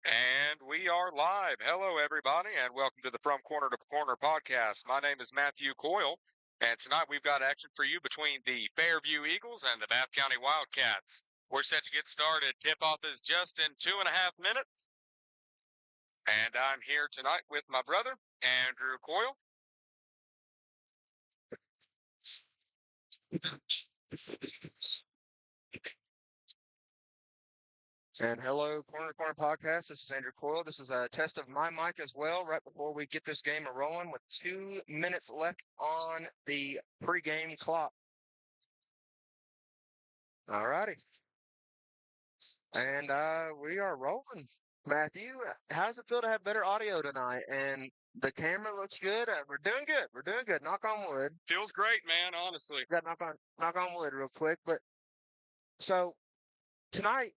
And we are live. Hello, everybody, and welcome to the From Corner to Corner podcast. My name is Matthew Coyle, and tonight we've got action for you between the Fairview Eagles and the Bath County Wildcats. We're set to get started. Tip-off is just in 2.5 minutes, and I'm here tonight with my brother, Andrew Coyle. And hello, Corner to Corner Podcast. This is Andrew Coyle. This is a test of my mic as well, right before we get this game rolling with 2 minutes left on the pregame clock. All righty. And we are rolling. Matthew, how's it feel to have better audio tonight? And the camera looks good. We're doing good. We're doing good. Knock on wood. Feels great, man, honestly. Got knock on wood real quick. But so tonight's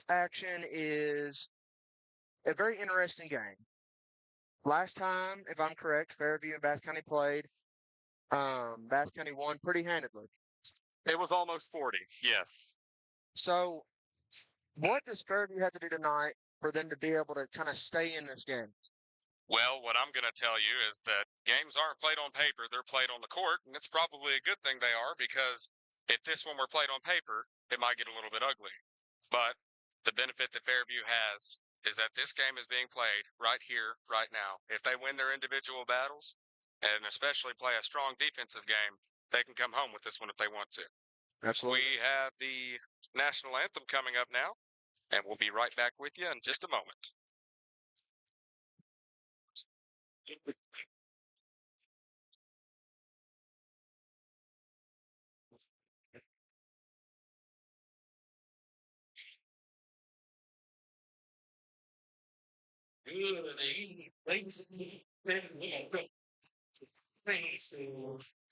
action is a very interesting game. Last time, if I'm correct, Fairview and Bath County played. Bath County won pretty handedly. It was almost 40, yes. So, what does Fairview have to do tonight for them to be able to kind of stay in this game? Well, what I'm going to tell you is that games aren't played on paper, they're played on the court, and it's probably a good thing they are because if this one were played on paper, it might get a little bit ugly. But the benefit that Fairview has is that this game is being played right here, right now. If they win their individual battles, and especially play a strong defensive game, they can come home with this one if they want to. Absolutely. We have the national anthem coming up now, and we'll be right back with you in just a moment.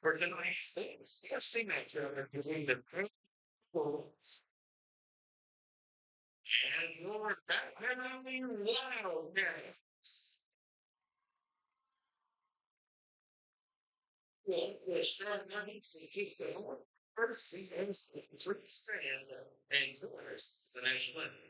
For tonight's disgusting matchup between the Purples and your Bath County Wildcats. Well, the strong nuggets and kiss the first sequence to stand and towards the national anthem.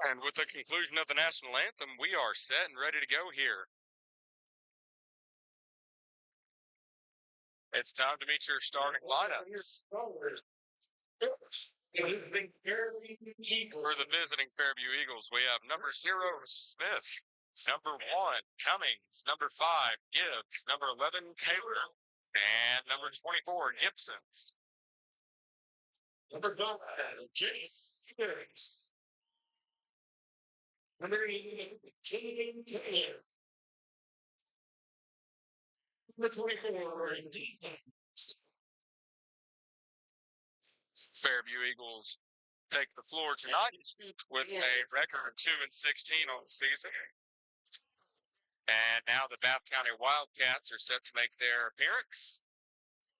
And with the conclusion of the national anthem, we are set and ready to go here. It's time to meet your starting lineups. For the visiting Fairview Eagles, we have number 0, Smith. Number 1, Cummings. Number 5, Gibbs. Number 11, Taylor. And number 24, Gibson. Number 5, Chase Gibbs. Number 8, Jaden Taylor. Number 24, Fairview Eagles take the floor tonight with a record of 2-16 on the season. And now the Bath County Wildcats are set to make their appearance.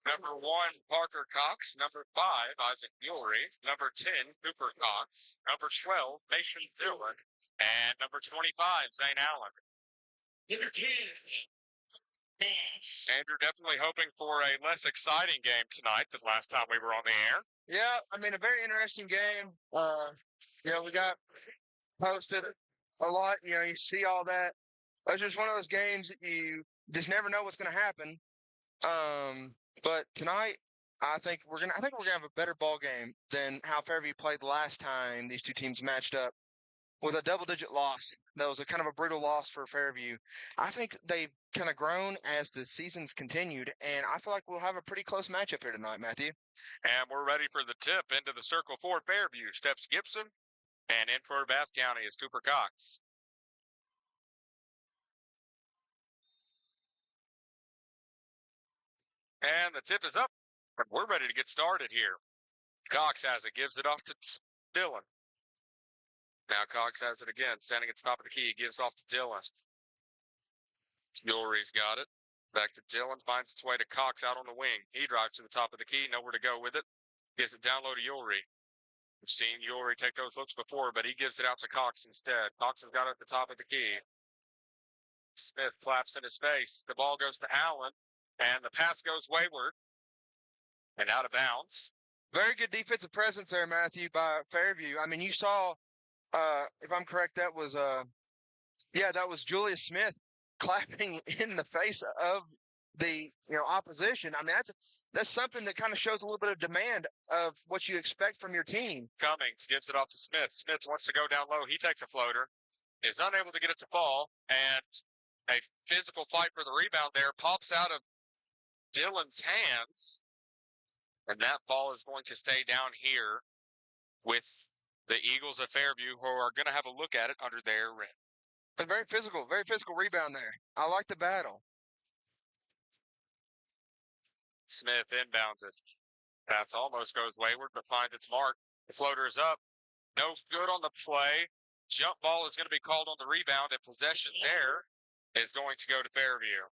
Number 1, Parker Cox. Number 5, Isaac Mulery. Number 10, Cooper Cox. Number 12, Mason Dillon. And number 25, Zane Allen. Number 10, Andrew, definitely hoping for a less exciting game tonight than last time we were on the air. Yeah, I mean, a very interesting game. We got posted a lot. You see all that. It's just one of those games that you just never know what's going to happen. But tonight, I think we're gonna have a better ball game than how Fairview played the last time these two teams matched up with a double-digit loss. That was a kind of a brutal loss for Fairview. I think they've kind of grown as the season's continued, and I feel like we'll have a pretty close matchup here tonight, Matthew. And we're ready for the tip into the circle for Fairview. Steps Gibson, and in for Bath County is Cooper Cox. And the tip is up. We're ready to get started here. Cox has it, gives it off to Dillon. Now Cox has it again, standing at the top of the key, gives off to Dillon. Ulry's got it. Back to Dillon, finds its way to Cox out on the wing. He drives to the top of the key, nowhere to go with it. Gives it down low to Ulry. We've seen Ulry take those looks before, but he gives it out to Cox instead. Cox has got it at the top of the key. Smith flaps in his face. The ball goes to Allen, and the pass goes wayward and out of bounds. Very good defensive presence there, Matthew, by Fairview. I mean, you saw, if I'm correct, that was Julius Smith clapping in the face of the opposition. I mean, that's something that kind of shows a little bit of demand of what you expect from your team. Cummings gives it off to Smith. Smith wants to go down low. He takes a floater, is unable to get it to fall, and a physical fight for the rebound there pops out of Dillon's hands, and that ball is going to stay down here with the Eagles of Fairview, who are going to have a look at it under their rim. A very physical rebound there. I like the battle. Smith inbounds it. Pass almost goes wayward, but finds its mark. The floater is up. No good on the play. Jump ball is going to be called on the rebound, and possession there is going to go to Fairview.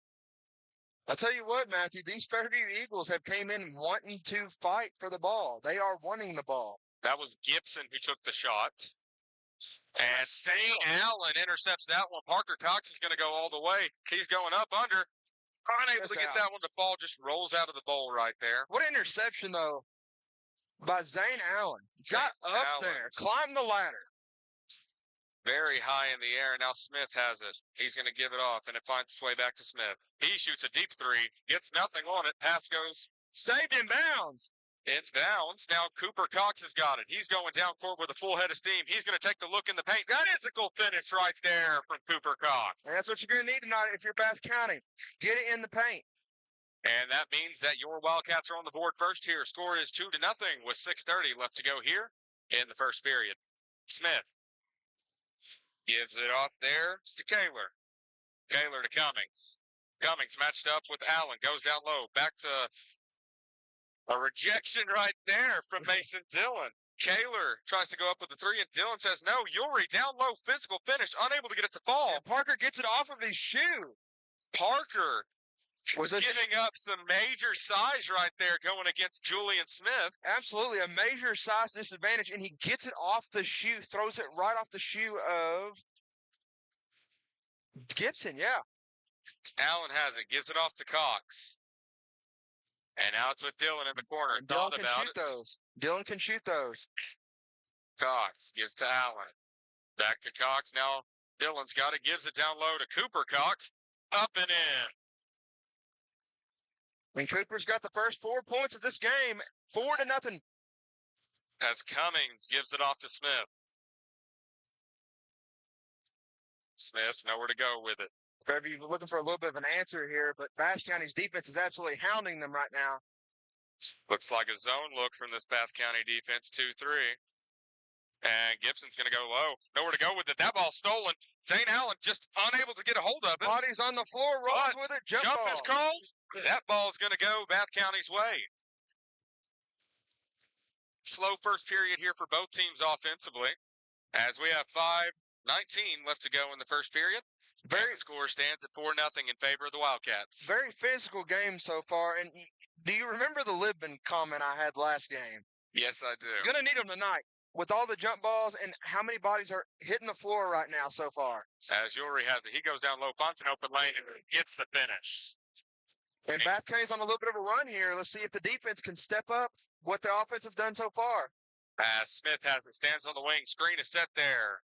I'll tell you what, Matthew, these Fairview Eagles have came in wanting to fight for the ball. They are wanting the ball. That was Gibson who took the shot. And St. Allen intercepts that one. Parker Cox is going to go all the way. He's going up under. Unable to get that one to fall, just rolls out of the bowl right there. What an interception, though, by Zane Allen. Got up there, climbed the ladder. Very high in the air, and now Smith has it. He's going to give it off, and it finds its way back to Smith. He shoots a deep three, gets nothing on it. Pass goes saved in bounds. In bounds. Now Cooper Cox has got it. He's going down court with a full head of steam. He's going to take the look in the paint. That is a goal finish right there from Cooper Cox. And that's what you're going to need tonight if you're Bath County. Get it in the paint. And that means that your Wildcats are on the board first here. Score is 2-0 with 6:30 left to go here in the first period. Smith gives it off there to Kaler. Kaler to Cummings. Cummings matched up with Allen. Goes down low. Back to a rejection right there from Mason Dillon. Kaler tries to go up with the three, and Dillon says no. Ulry down low, physical finish, unable to get it to fall. And Parker gets it off of his shoe. Parker was giving up some major size right there going against Julian Smith. Absolutely, a major size disadvantage, and he gets it off the shoe, throws it right off the shoe of Gibson, yeah. Allen has it, gives it off to Cox. And now it's with Dillon in the corner. Dillon can shoot those. Dillon can shoot those. Cox gives to Allen. Back to Cox. Now Dillon's got it, gives it down low to Cooper Cox. Up and in. And Cooper's got the first 4 points of this game, 4-0. As Cummings gives it off to Smith. Smith, nowhere to go with it. Fairview looking for a little bit of an answer here, but Bath County's defense is absolutely hounding them right now. Looks like a zone look from this Bath County defense, 2-3. And Gibson's going to go low. Nowhere to go with it. That ball stolen. Zane Allen just unable to get a hold of it. Body's on the floor, rolls with it, jump ball. Is called. That ball is going to go Bath County's way. Slow first period here for both teams offensively, as we have 5:19 left to go in the first period. The score stands at 4-0 in favor of the Wildcats. Very physical game so far. And do you remember the Libman comment I had last game? Yes, I do. You're going to need them tonight with all the jump balls and how many bodies are hitting the floor right now so far. As Ulry has it, he goes down low, finds an open lane, and gets the finish. And Bath County's on a little bit of a run here. Let's see if the defense can step up what the offense have done so far. As Smith has it, stands on the wing. Screen is set there.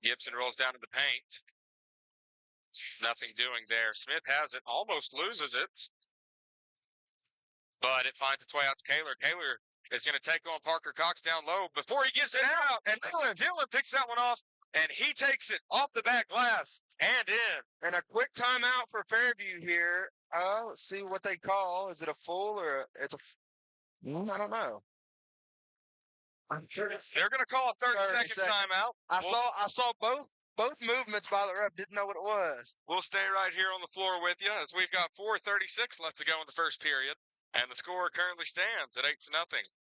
Gibson rolls down in the paint. Nothing doing there. Smith has it, almost loses it. But it finds its way out to Kaler. Kaler is going to take on Parker Cox down low before he gives it out. And Dillon picks that one off, and he takes it off the back glass and in. And a quick timeout for Fairview here. Let's see what they call. Is it a full or it's a? I don't know. I'm sure they're going to call a 30-second timeout. I saw both movements by the ref. Didn't know what it was. We'll stay right here on the floor with you as we've got 4:36 left to go in the first period, and the score currently stands at 8-0.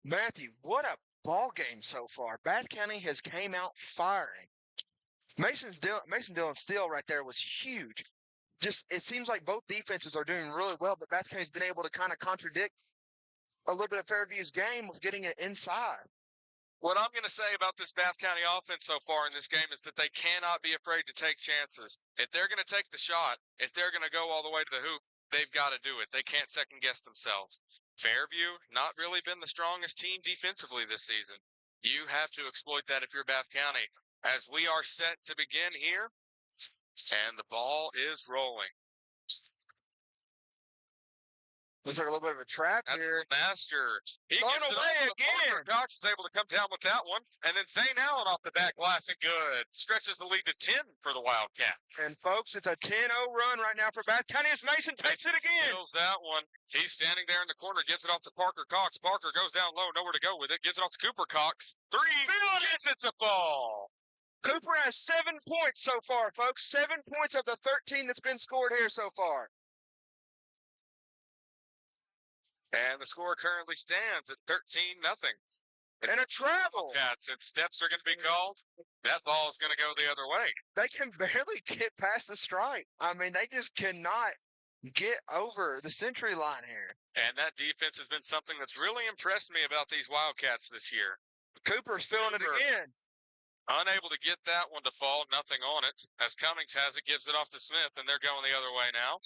Matthew, what a ball game so far. Bath County has came out firing. Mason Dillon's steal right there was huge. Just it seems like both defenses are doing really well, but Bath County's been able to kind of contradict a little bit of Fairview's game with getting it inside. What I'm going to say about this Bath County offense so far in this game is that they cannot be afraid to take chances. If they're going to take the shot, if they're going to go all the way to the hoop, they've got to do it. They can't second-guess themselves. Fairview, not really been the strongest team defensively this season. You have to exploit that if you're Bath County. As we are set to begin here, and the ball is rolling. Looks like a little bit of a trap here. Master. He Thrown gets it away again. Cox is able to come down with that one. And then Zane Allen off the back glass and good. Stretches the lead to 10 for the Wildcats. And, folks, it's a 10-0 run right now for Bath County as Mason takes it again. Steals that one. He's standing there in the corner, gives it off to Parker Cox. Parker goes down low, nowhere to go with it. Gives it off to Cooper Cox. Gets it to fall. Cooper has 7 points so far, folks. 7 points of the 13 that's been scored here so far. And the score currently stands at 13-0. And a travel. Cats, and steps are going to be called. That ball is going to go the other way. They can barely get past the stripe. I mean, they just cannot get over the century line here. And that defense has been something that's really impressed me about these Wildcats this year. Cooper's feeling it again. Unable to get that one to fall, nothing on it. As Cummings has it, gives it off to Smith, and they're going the other way now.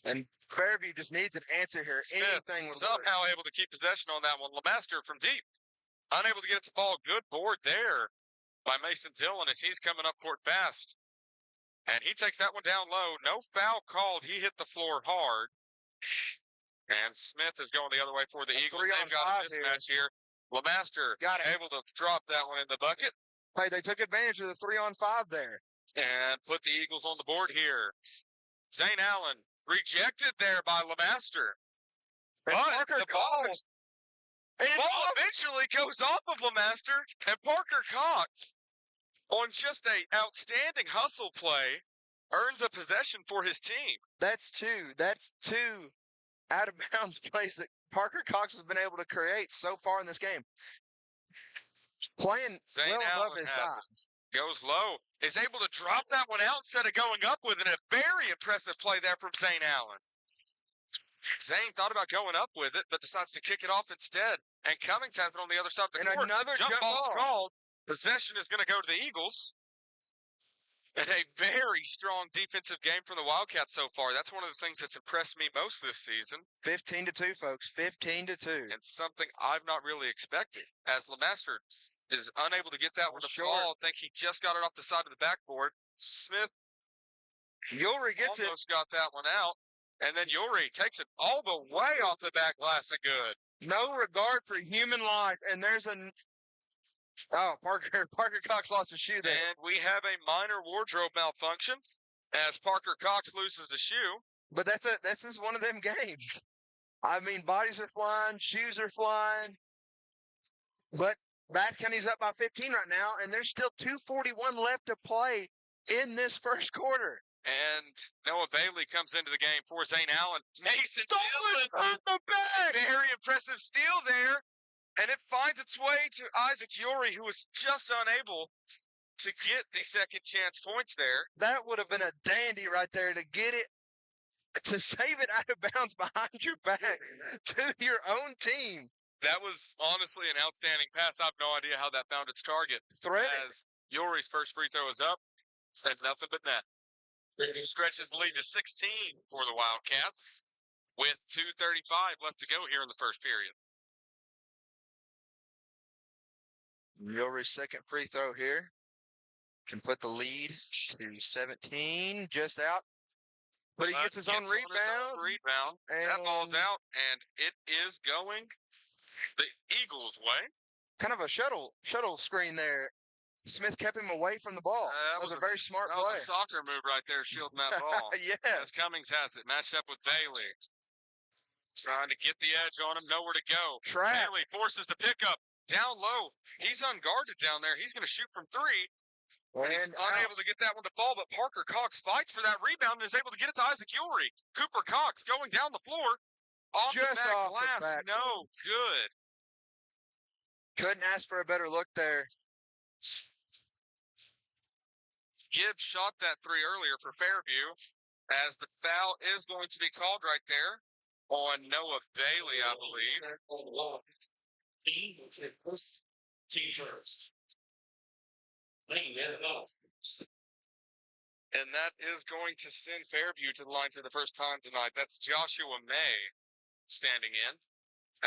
And Fairview just needs an answer here. Smith Anything would somehow work. able to keep possession on that one. Lemaster from deep. Unable to get it to fall. Good board there by Mason Dillon as he's coming up court fast. And he takes that one down low. No foul called. He hit the floor hard. And Smith is going the other way for the Eagles. They've got a mismatch here. Lemaster able to drop that one in the bucket. Hey, they took advantage of the 3-on-5 there. And put the Eagles on the board here. Zane Allen rejected there by Lemaster. But the ball eventually goes off of Lemaster, and Parker Cox, on just a outstanding hustle play, earns a possession for his team. That's two out-of-bounds plays that Parker Cox has been able to create so far in this game. Playing Zane well Allen above his size. Goes low. Is able to drop that one out instead of going up with it. A very impressive play there from Zane Allen. Zane thought about going up with it, but decides to kick it off instead. And Cummings has it on the other side of the court. Another jump ball's called. Possession is going to go to the Eagles. And a very strong defensive game from the Wildcats so far. That's one of the things that's impressed me most this season. 15-2, folks. 15-2. And something I've not really expected. As Lemaster is unable to get that one to fall. I think he just got it off the side of the backboard. Smith Yuri gets almost got that one out. And then Yuri takes it all the way off the back glass and good. No regard for human life. And there's Parker Cox lost a shoe there. And we have a minor wardrobe malfunction as Parker Cox loses a shoe. But that's just one of them games. I mean, bodies are flying, shoes are flying. But Bath County's up by 15 right now, and there's still 2:41 left to play in this first quarter. And Noah Bailey comes into the game for Zane Allen. Mason Dillon on the back. Very impressive steal there. And it finds its way to Isaac Yuri, who was just unable to get the second chance points there. That would have been a dandy right there to get it, to save it out of bounds behind your back to your own team. That was honestly an outstanding pass. I have no idea how that found its target. Threaded. As Yuri's first free throw is up, and nothing but net. Stretches the lead to 16 for the Wildcats with 2:35 left to go here in the first period. Yulry's second free throw here can put the lead to 17, just out. But he gets his own rebound. That ball's out, and it is going the Eagles' way. Kind of a shuttle screen there. Smith kept him away from the ball. That was a very smart play. That was a soccer move right there, shielding that ball. Yes. As Cummings has it, matched up with Bailey. Trying to get the edge on him, nowhere to go. Bailey forces the pickup down low. He's unguarded down there. He's going to shoot from three. And he's unable to get that one to fall, but Parker Cox fights for that rebound and is able to get it to Isaac Yulry. Cooper Cox going down the floor. Off the back glass. No good. Couldn't ask for a better look there. Gibbs shot that three earlier for Fairview, as the foul is going to be called right there on Noah Bailey, I believe. Team first. And that is going to send Fairview to the line for the first time tonight. That's Joshua May standing in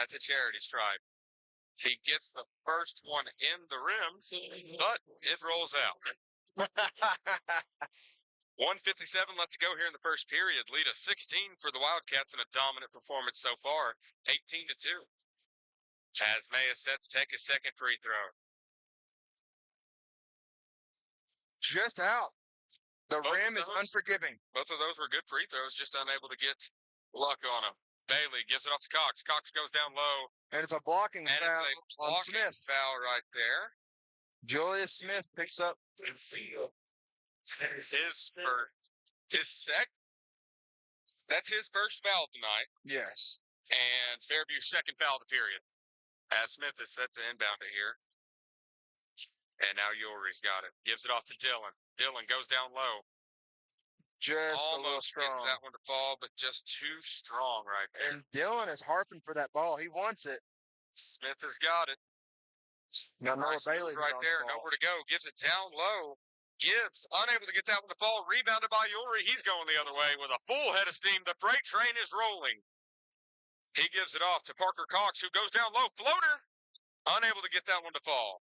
at the charity stripe. He gets the first one in the rim, but it rolls out. 1:57 left to go here in the first period. Lead of 16 for the Wildcats in a dominant performance so far, 18-2. As May is set to take his second free throw. Just out. The rim is unforgiving. Both of those were good free throws, just unable to get luck on them. Bailey gives it off to Cox. Cox goes down low. And it's a blocking foul It's a on Smith. Foul right there. Julius Smith picks up that's his first foul tonight. Yes. And Fairview's second foul of the period. As Smith is set to inbound it here. And now Yulry's got it. Gives it off to Dillon. Dillon goes down low. Just almost gets that one to fall, but just too strong right there. And Dillon is harping for that ball. He wants it. Smith has got it. Now Noah Bailey right there, nowhere to go. Gives it down low. Gibbs unable to get that one to fall. Rebounded by Yulry. He's going the other way with a full head of steam. The freight train is rolling. He gives it off to Parker Cox, who goes down low. Floater. Unable to get that one to fall.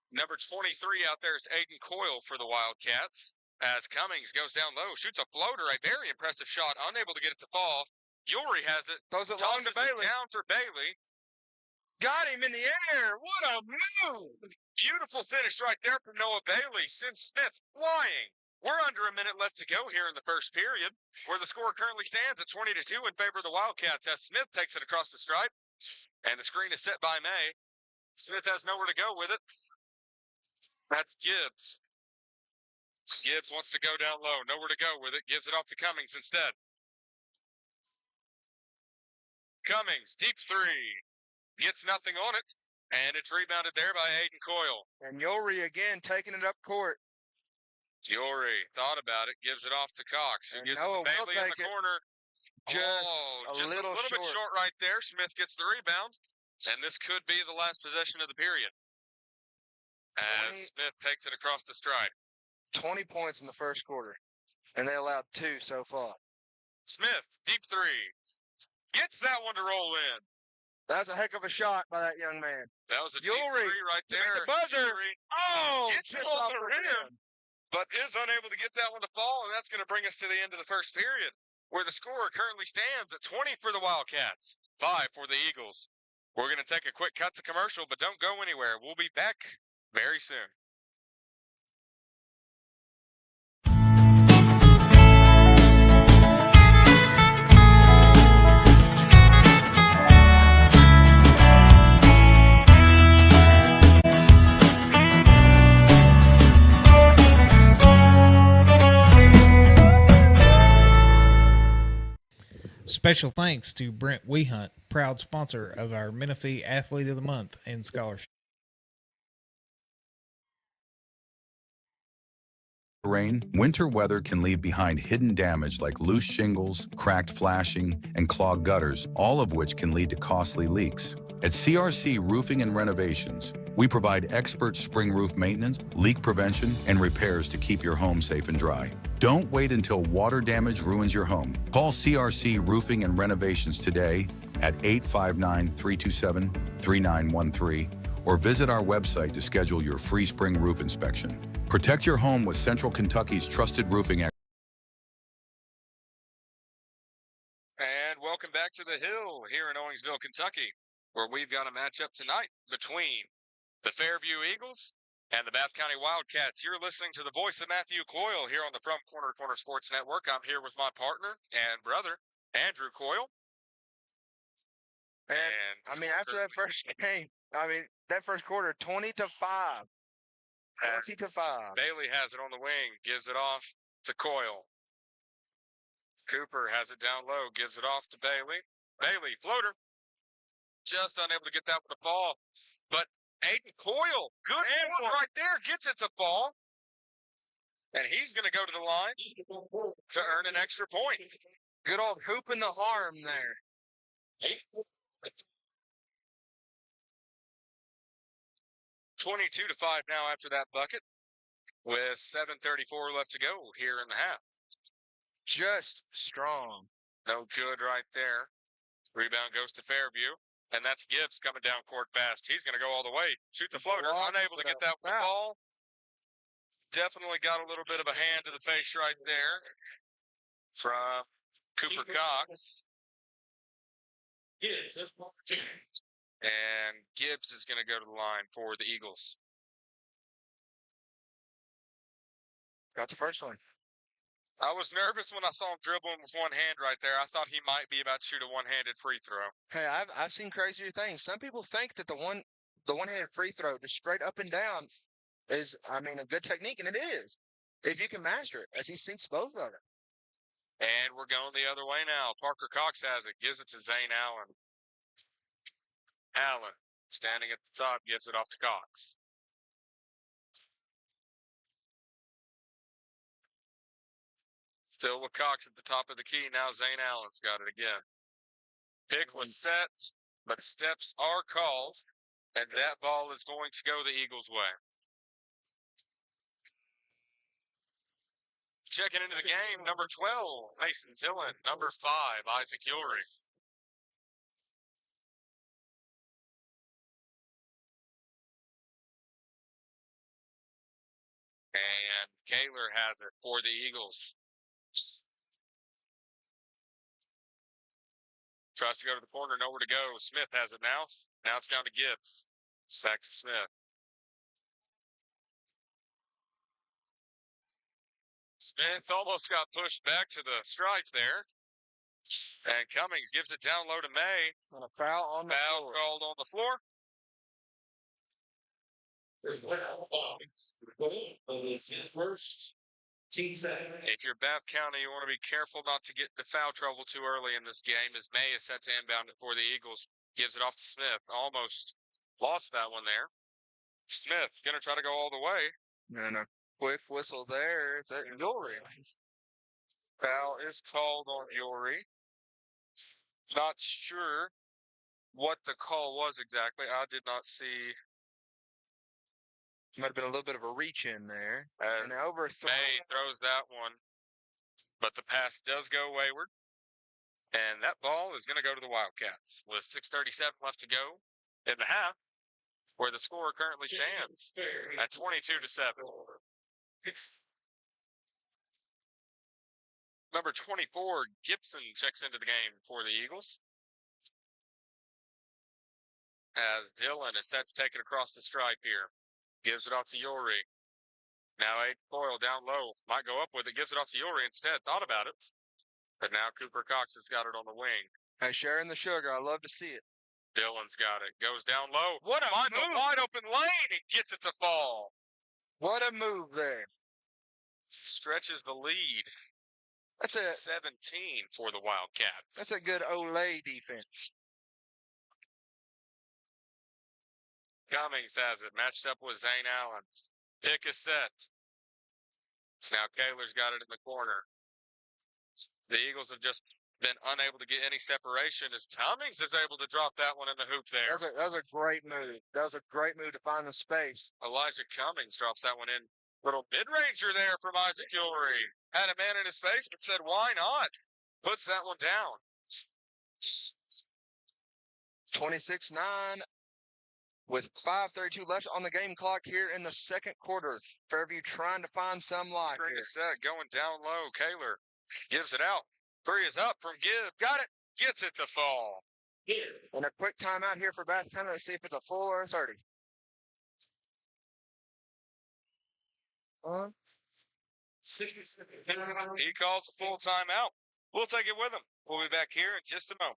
Number 23 out there is Aiden Coyle for the Wildcats. As Cummings goes down low, shoots a floater, a very impressive shot, unable to get it to fall. Yulry has it. Throws it long to Bailey. Down for Bailey. Got him in the air. What a move. Beautiful finish right there from Noah Bailey. Sends Smith flying. We're under a minute left to go here in the first period, where the score currently stands at 20-2 in favor of the Wildcats as Smith takes it across the stripe. And the screen is set by May. Smith has nowhere to go with it. That's Gibbs. Gibbs wants to go down low. Nowhere to go with it. Gives it off to Cummings instead. Cummings, deep three. Gets nothing on it. And it's rebounded there by Aiden Coyle. And Yulry again taking it up court. Yulry thought about it. Gives it off to Cox. Who gives it to Bailey in the corner. Just a little bit short right there. Smith gets the rebound. And this could be the last possession of the period. As Smith takes it across the stripe. 20 points in the first quarter. And they allowed 2 so far. Smith, deep three. Gets that one to roll in. That was a heck of a shot by that young man. That was a deep three right there. The buzzer. Oh, it's on the rim. But is unable to get that one to fall. And that's going to bring us to the end of the first period, where the score currently stands at 20 for the Wildcats, 5 for the Eagles. We're going to take a quick cut to commercial, but don't go anywhere. We'll be back very soon. Special thanks to Brent Wehunt, proud sponsor of our Menifee Athlete of the Month and Scholarship. Rain, winter weather can leave behind hidden damage like loose shingles, cracked flashing, and clogged gutters, all of which can lead to costly leaks. At CRC Roofing and Renovations, we provide expert spring roof maintenance, leak prevention, and repairs to keep your home safe and dry. Don't wait until water damage ruins your home. Call CRC Roofing and Renovations today at 859-327-3913 or visit our website to schedule your free spring roof inspection. Protect your home with Central Kentucky's trusted roofing experts. And welcome back to the Hill here in Owensville, Kentucky, where we've got a matchup tonight between the Fairview Eagles and the Bath County Wildcats. You're listening to the voice of Matthew Coyle here on the From Corner to Corner Sports Network. I'm here with my partner and brother, Andrew Coyle. And I mean, after that first game, that first quarter, 20-5. 20-5. Bailey has it on the wing, gives it off to Coyle. Cooper has it down low, gives it off to Bailey. Bailey, floater. Just unable to get that one to fall. But Aiden Coyle, good one right there, gets it to fall. And he's going to go to the line to earn an extra point. Good old hooping the arm there. 22-5 now after that bucket, with 7:34 left to go here in the half. Just strong. No good right there. Rebound goes to Fairview, and that's Gibbs coming down court fast. He's going to go all the way. Shoots a floater, unable to get that ball. Definitely got a little bit of a hand to the face right there from Cooper Cox. And Gibbs is going to go to the line for the Eagles. Got the first one. I was nervous when I saw him dribbling with one hand right there. I thought he might be about to shoot a one-handed free throw. Hey, I've seen crazier things. Some people think that the one-handed free throw, just straight up and down, is a good technique, and it is if you can master it, as he sinks both of them. And we're going the other way now. Parker Cox has it, gives it to Zane Allen. Allen, standing at the top, gives it off to Cox. Still with Cox at the top of the key. Now Zane Allen's got it again. Pick was set, but steps are called, and that ball is going to go the Eagles' way. Checking into the game, number 12, Mason Dillon. Number 5, Isaac Ulrich. And Kaler has it for the Eagles. Tries to go to the corner, nowhere to go. Smith has it now. Now it's down to Gibbs. Back to Smith. Smith almost got pushed back to the stripe there. And Cummings gives it down low to May. And a foul on the Foul floor. called on the floor. First. Team second. If you're Bath County, you want to be careful not to get into foul trouble too early in this game, as May is set to inbound it for the Eagles. Gives it off to Smith. Almost lost that one there. Smith going to try to go all the way. And a quick whistle there. Is that Ulrich? Foul is called on Yori. Not sure what the call was exactly. I did not see. Might have been a little bit of a reach in there. And As overthrow. May throws that one, but the pass does go wayward. And that ball is going to go to the Wildcats with 6:37 left to go in the half, where the score currently stands at 22-7. Number 24, Gibson, checks into the game for the Eagles. As Dillon is set to take it across the stripe here. Gives it off to Yori. Now Aiden Coyle down low. Might go up with it. Gives it off to Yori instead. Thought about it. But now Cooper Cox has got it on the wing. Hey, sharing the sugar. I love to see it. Dillon's got it. Goes down low. What a Finds move. a wide open lane and gets it to fall. What a move there. Stretches the lead. That's a 17 for the Wildcats. That's a good Olay defense. Cummings has it. Matched up with Zane Allen. Pick is set. Now Kaler's got it in the corner. The Eagles have just been unable to get any separation as Cummings is able to drop that one in the hoop there. That was a great move. That was a great move to find the space. Elijah Cummings drops that one in. Little mid-ranger there from Isaac Ulrey. Had a man in his face, but said, why not? Puts that one down. 26-9 with 5:32 left on the game clock here in the second quarter. Fairview trying to find some life Screen here. is set, going down low. Kaler gives it out. Three is up from Gibbs. Got it. Gets it to fall. And a quick timeout here for Bath County to see if it's a full or a 30. Uh, 67. He calls a full timeout. We'll take it with him. We'll be back here in just a moment.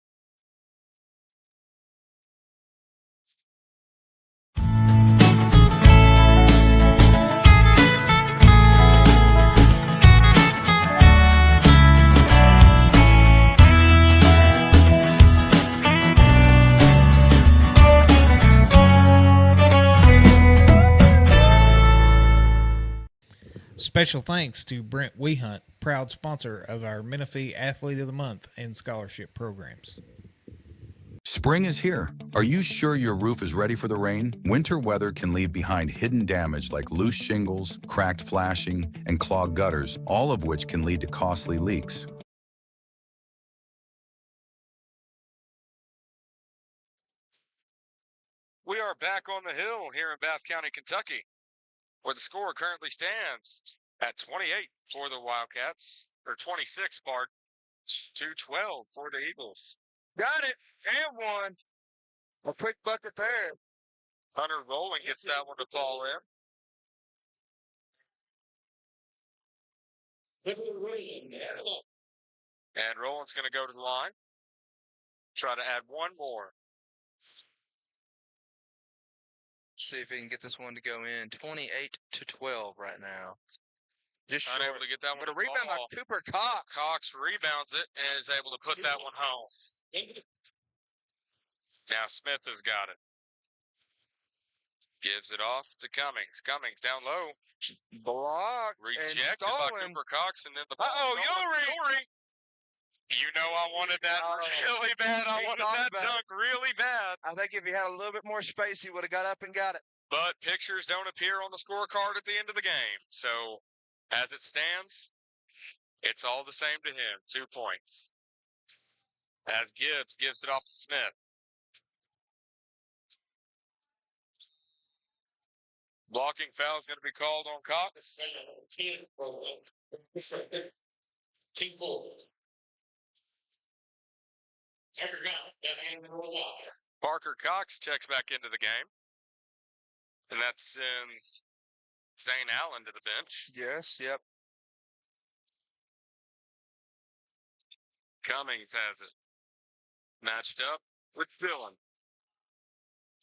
Special thanks to Brent Wehunt, proud sponsor of our Menifee Athlete of the Month and scholarship programs. Spring is here. Are you sure your roof is ready for the rain? Winter weather can leave behind hidden damage like loose shingles, cracked flashing, and clogged gutters, all of which can lead to costly leaks. We are back on the hill here in Bath County, Kentucky, where the score currently stands at 28 for the Wildcats, or 26, pardon, to 12 for the Eagles. got it. And one. A quick bucket there. Hunter Rowland gets that one to fall in. And Rowland's going to go to the line. Try to add one more. See if he can get this one to go in. 28-12 right now. Just Unable short. to get that one But a to rebound by fall. Cooper Cox. Cox rebounds it and is able to put that one home. Now Smith has got it. Gives it off to Cummings. Cummings down low. Blocked and Rejected by stolen. Cooper Cox, and then the ball. Uh-oh, Ulrey! You know I wanted that Oh, really bad. I he wanted thought that about it. dunk really bad. I think if he had a little bit more space, he would have got up and got it. But pictures don't appear on the scorecard at the end of the game. So, as it stands, it's all the same to him. 2 points. As Gibbs gives it off to Smith. Blocking foul is going to be called on Cox. Team forward. Parker Cox checks back into the game. And that sends Zane Allen to the bench. Yes, yep. Cummings has it. Matched up with Dillon.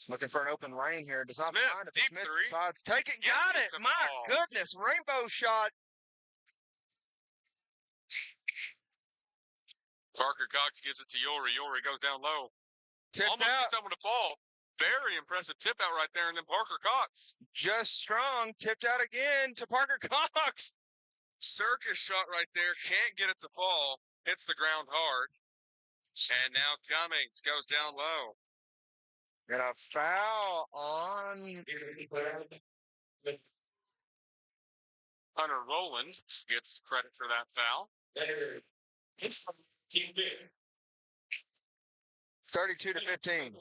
Looking for an open lane here. Does not Smith, find it. deep Smith three. decides. Take it. Gets Got it it. to My fall. goodness. Rainbow shot. Parker Cox gives it to Ulrey. Ulrey goes down low. Tipped Almost out. gets someone to fall. Very impressive tip out right there. And then Parker Cox. Just strong. Tipped out again to Parker Cox. Circus shot right there. Can't get it to fall. Hits the ground hard. And now Cummings goes down low. And a foul on. Hunter Rowland gets credit for that foul. It's from Team Big. 32-15.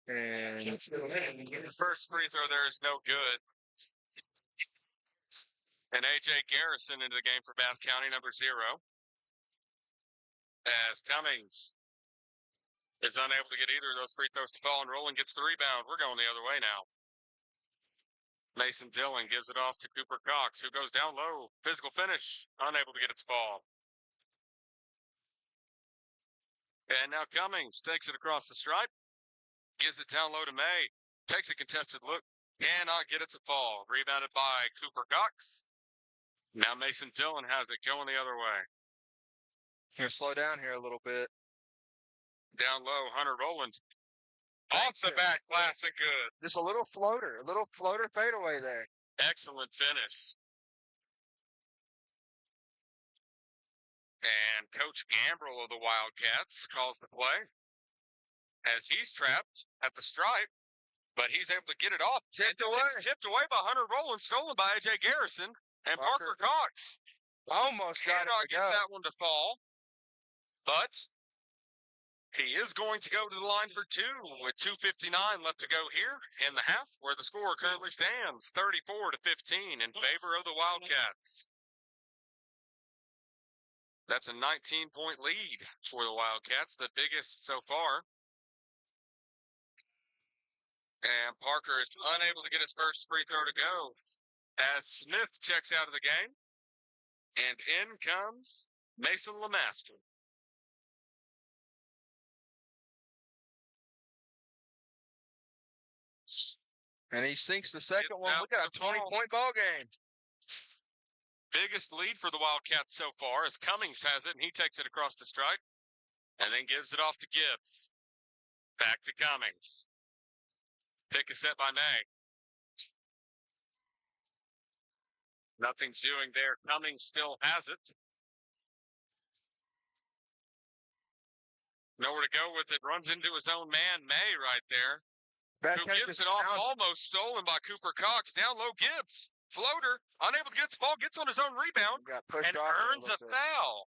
And The first free throw there is no good. And A.J. Garrison into the game for Bath County, number 0. As Cummings is unable to get either of those free throws to fall, and Rowland gets the rebound. We're going the other way now. Mason Dillon gives it off to Cooper Cox, who goes down low. Physical finish, unable to get it to fall. And now Cummings takes it across the stripe, gives it down low to May, takes a contested look, cannot get it to fall. Rebounded by Cooper Cox. Now Mason Dillon has it going the other way. Gonna slow down here a little bit. Down low, Hunter Rowland. Off the back, classic good. Just a little floater fadeaway there. Excellent finish. And Coach Gambrel of the Wildcats calls the play as he's trapped at the stripe, but he's able to get it off. Tipped And away. It's tipped away by Hunter Rowland, stolen by A.J. Garrison and Parker Cox. Almost got it Cannot to get go. that one to fall, but he is going to go to the line for two with 2:59 left to go here in the half, where the score currently stands 34-15 in favor of the Wildcats. That's a 19-point lead for the Wildcats, the biggest so far. And Parker is unable to get his first free throw to go as Smith checks out of the game. And in comes Mason Lemaster. And he sinks the second Gets one. out Look at a the ball. 20-point ball game. Biggest lead for the Wildcats so far as Cummings has it, and he takes it across the stripe and then gives it off to Gibbs. Back to Cummings. Pick is set by Nay. Nothing's doing there. Cummings still has it. Nowhere to go with it. Runs into his own man, May, right there. Back Who catch gives is it off, down. almost stolen by Cooper Cox. Down low, Gibbs. Floater, unable to get its ball, gets on his own rebound, Got pushed and off earns a little bit. foul.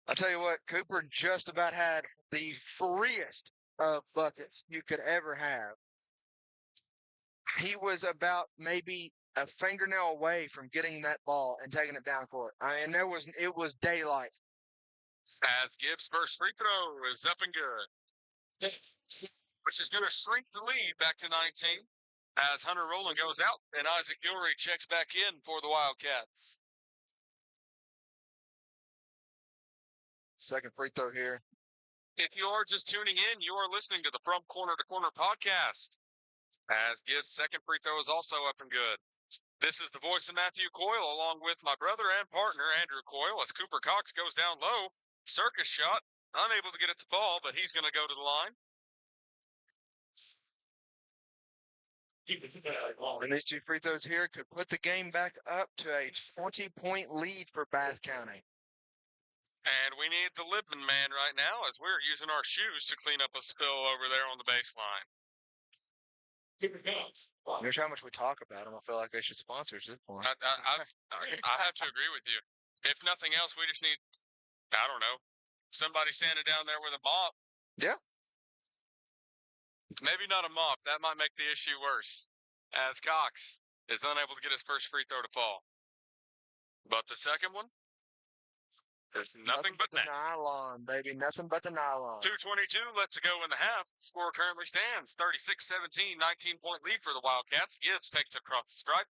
I'll tell you what, Cooper just about had the freest of buckets you could ever have. He was about maybe a fingernail away from getting that ball and taking it down court. I mean, it was daylight. As Gibbs' first free throw is up and good, which is going to shrink the lead back to 19 as Hunter Rowland goes out and Isaac Gilrery checks back in for the Wildcats. Second free throw here. If you are just tuning in, you are listening to the From Corner to Corner podcast. As Gibbs' second free throw is also up and good. This is the voice of Matthew Coyle along with my brother and partner Andrew Coyle as Cooper Cox goes down low. Circus shot, unable to get it to ball, but he's going to go to the line. And these two free throws here could put the game back up to a 20-point lead for Bath County. And we need the Libman man right now as we're using our shoes to clean up a spill over there on the baseline. Here's how much we talk about them. I feel like they should sponsor us at this point. I have to agree with you. If nothing else, we just need, I don't know, somebody standing down there with a mop. Yeah. Maybe not a mop. That might make the issue worse, as Cox is unable to get his first free throw to fall. But the second one is nothing but the net. nylon, baby. Nothing but the nylon. 2:22 left to go in the half. Score currently stands 36-17, 19-point lead for the Wildcats. Gibbs takes it across the stripe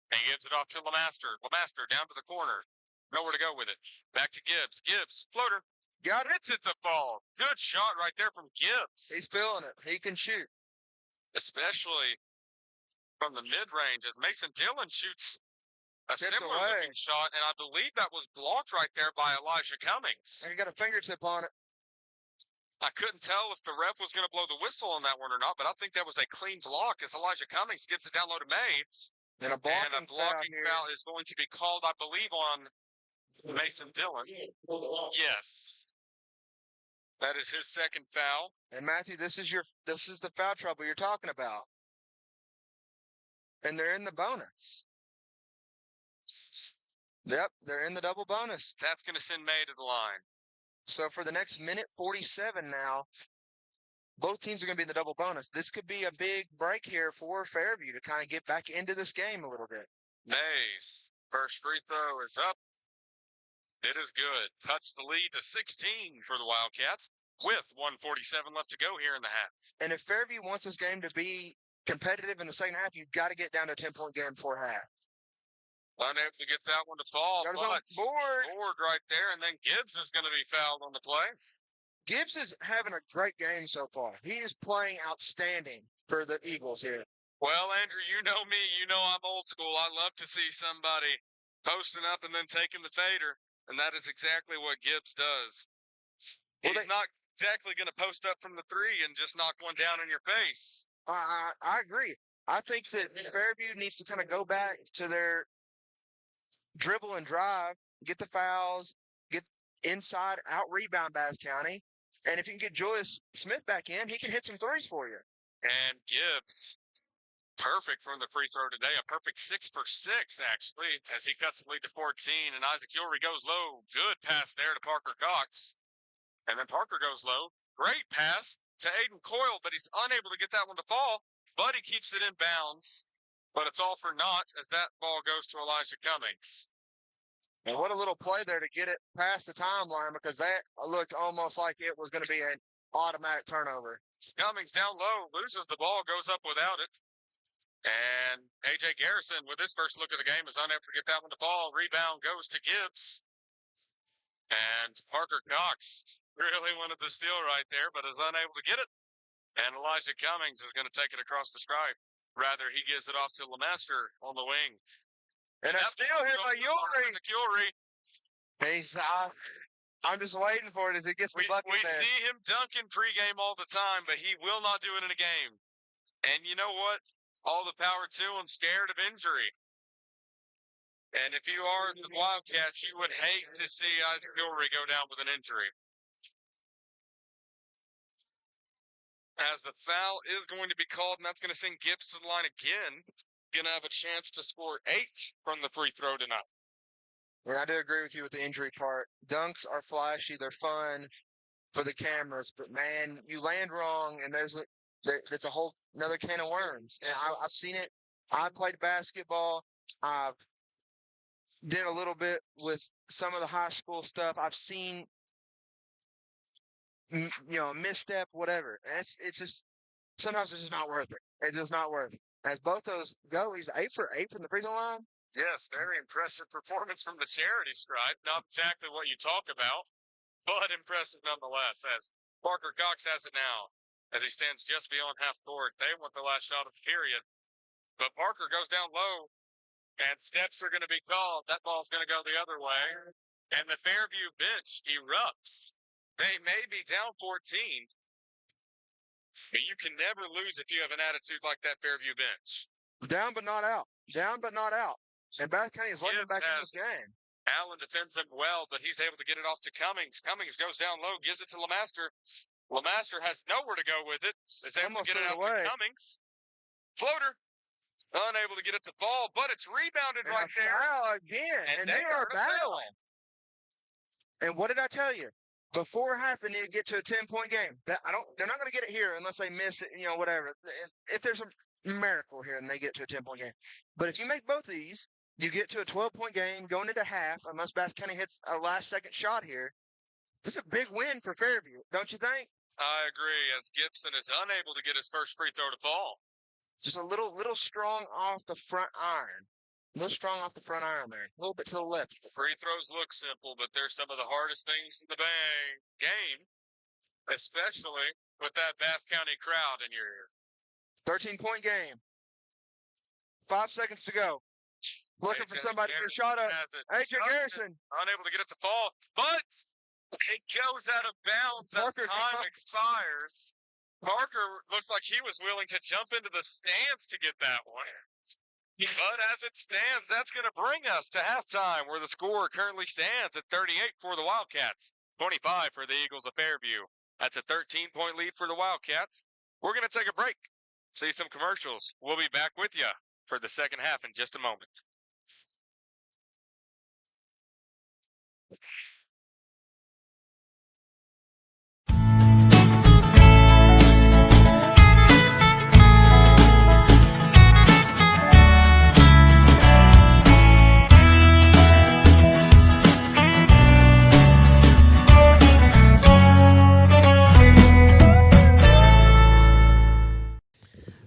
and gives it off to Lemaster. Lemaster down to the corner. Nowhere to go with it. Back to Gibbs. Gibbs, floater. Got it. It's a fall. Good shot right there from Gibbs. He's feeling it. He can shoot. Especially from the mid-range as Mason Dillon shoots a Tipped similar away. looking shot, and I believe that was blocked right there by Elijah Cummings. And he got a fingertip on it. I couldn't tell if the ref was going to blow the whistle on that one or not, but I think that was a clean block as Elijah Cummings gives it down low to May. And a And blocking, a blocking foul here. foul is going to be called, I believe, on Mason Dillon. Yes. That is his second foul. And Matthew, this is the foul trouble you're talking about. And they're in the bonus. Yep, they're in the double bonus. That's going to send May to the line. So for the next minute 47 now, both teams are going to be in the double bonus. This could be a big break here for Fairview to kind of get back into this game a little bit. May's first free throw is up. It is good. Cuts the lead to 16 for the Wildcats with 1:47 left to go here in the half. And if Fairview wants this game to be competitive in the second half, you've got to get down to a 10-point game before half. Unable to get that one to fall, Got his own but board. board right there, and then Gibbs is going to be fouled on the play. Gibbs is having a great game so far. He is playing outstanding for the Eagles here. Well, Andrew, you know me. You know I'm old school. I love to see somebody posting up and then taking the fader. and that is exactly what Gibbs does. Well, He's not exactly going to post up from the three and just knock one down in your face. I agree. I think that Fairview needs to kind of go back to their dribble and drive, get the fouls, get inside, out rebound Bath County. And if you can get Julius Smith back in, he can hit some threes for you. And Gibbs, perfect from the free throw today. A perfect 6 for 6, actually, as he cuts the lead to 14. And Isaac Ulrey goes low. Good pass there to Parker Cox. And then Parker goes low. Great pass to Aiden Coyle, but he's unable to get that one to fall. But he keeps it in bounds. But it's all for naught as that ball goes to Elijah Cummings. And what a little play there to get it past the timeline, because that looked almost like it was going to be an automatic turnover. Cummings down low, loses the ball, goes up without it. And A.J. Garrison, with his first look of the game, is unable to get that one to fall. Rebound goes to Gibbs. And Parker Cox really wanted the steal right there, but is unable to get it. And Elijah Cummings is going to take it across the stripe. Rather, he gives it off to LeMaster on the wing. And a steal hit by Ulrey. He's, I'm just waiting for it as he gets the bucket We there. see him dunking pregame all the time, but he will not do it in a game. And you know what? All the power to him, scared of injury. And if you are the Wildcats, you would hate to see Isaac Ulrey go down with an injury. As the foul is going to be called, and that's going to send Gibbs to the line again. Going to have a chance to score 8 from the free throw tonight. And I do agree with you with the injury part. Dunks are flashy. They're fun for the cameras. But, man, you land wrong, and that's a whole another can of worms. And I've seen it. I played basketball. I've did a little bit with some of the high school stuff. I've seen, a misstep, whatever. It's just sometimes it's just not worth it. It's just not worth it. As both those go, he's 8 for 8 from the free throw line. Yes, very impressive performance from the charity stripe. Not exactly what you talk about, but impressive nonetheless. As Parker Cox has it now, as he stands just beyond half court. They want the last shot of the period. But Parker goes down low, and steps are going to be called. That ball's going to go the other way. And the Fairview bench erupts. They may be down 14, but you can never lose if you have an attitude like that Fairview bench. Down but not out. Down but not out. And Bath County is letting him back in this game. Allen defends him well, but he's able to get it off to Cummings. Cummings goes down low, gives it to LeMaster. LeMaster has nowhere to go with it. Is able to get it out to Cummings. Floater. Unable to get it to fall, but it's rebounded And right a there. foul again. And they are battling. And what did I tell you? Before half, they need to get to a 10-point game. They're not going to get it here unless they miss it, whatever. If there's a miracle here and they get to a 10-point game. But if you make both these, you get to a 12-point game going into half, unless Bath County hits a last-second shot here. This is a big win for Fairview, don't you think? I agree, as Gibson is unable to get his first free throw to fall. Just a little strong off the front iron. A little strong off the front iron there. A little bit to the left. Free throws look simple, but they're some of the hardest things in the game, especially with that Bath County crowd in your ear. 13-point game. 5 seconds to go. Looking for somebody to shot up. A.J. Garrison. Unable to get it to fall, but it goes out of bounds as time expires. Parker looks like he was willing to jump into the stands to get that one. But as it stands, that's going to bring us to halftime, where the score currently stands at 38 for the Wildcats, 25 for the Eagles of Fairview. That's a 13-point lead for the Wildcats. We're going to take a break, see some commercials. We'll be back with you for the second half in just a moment.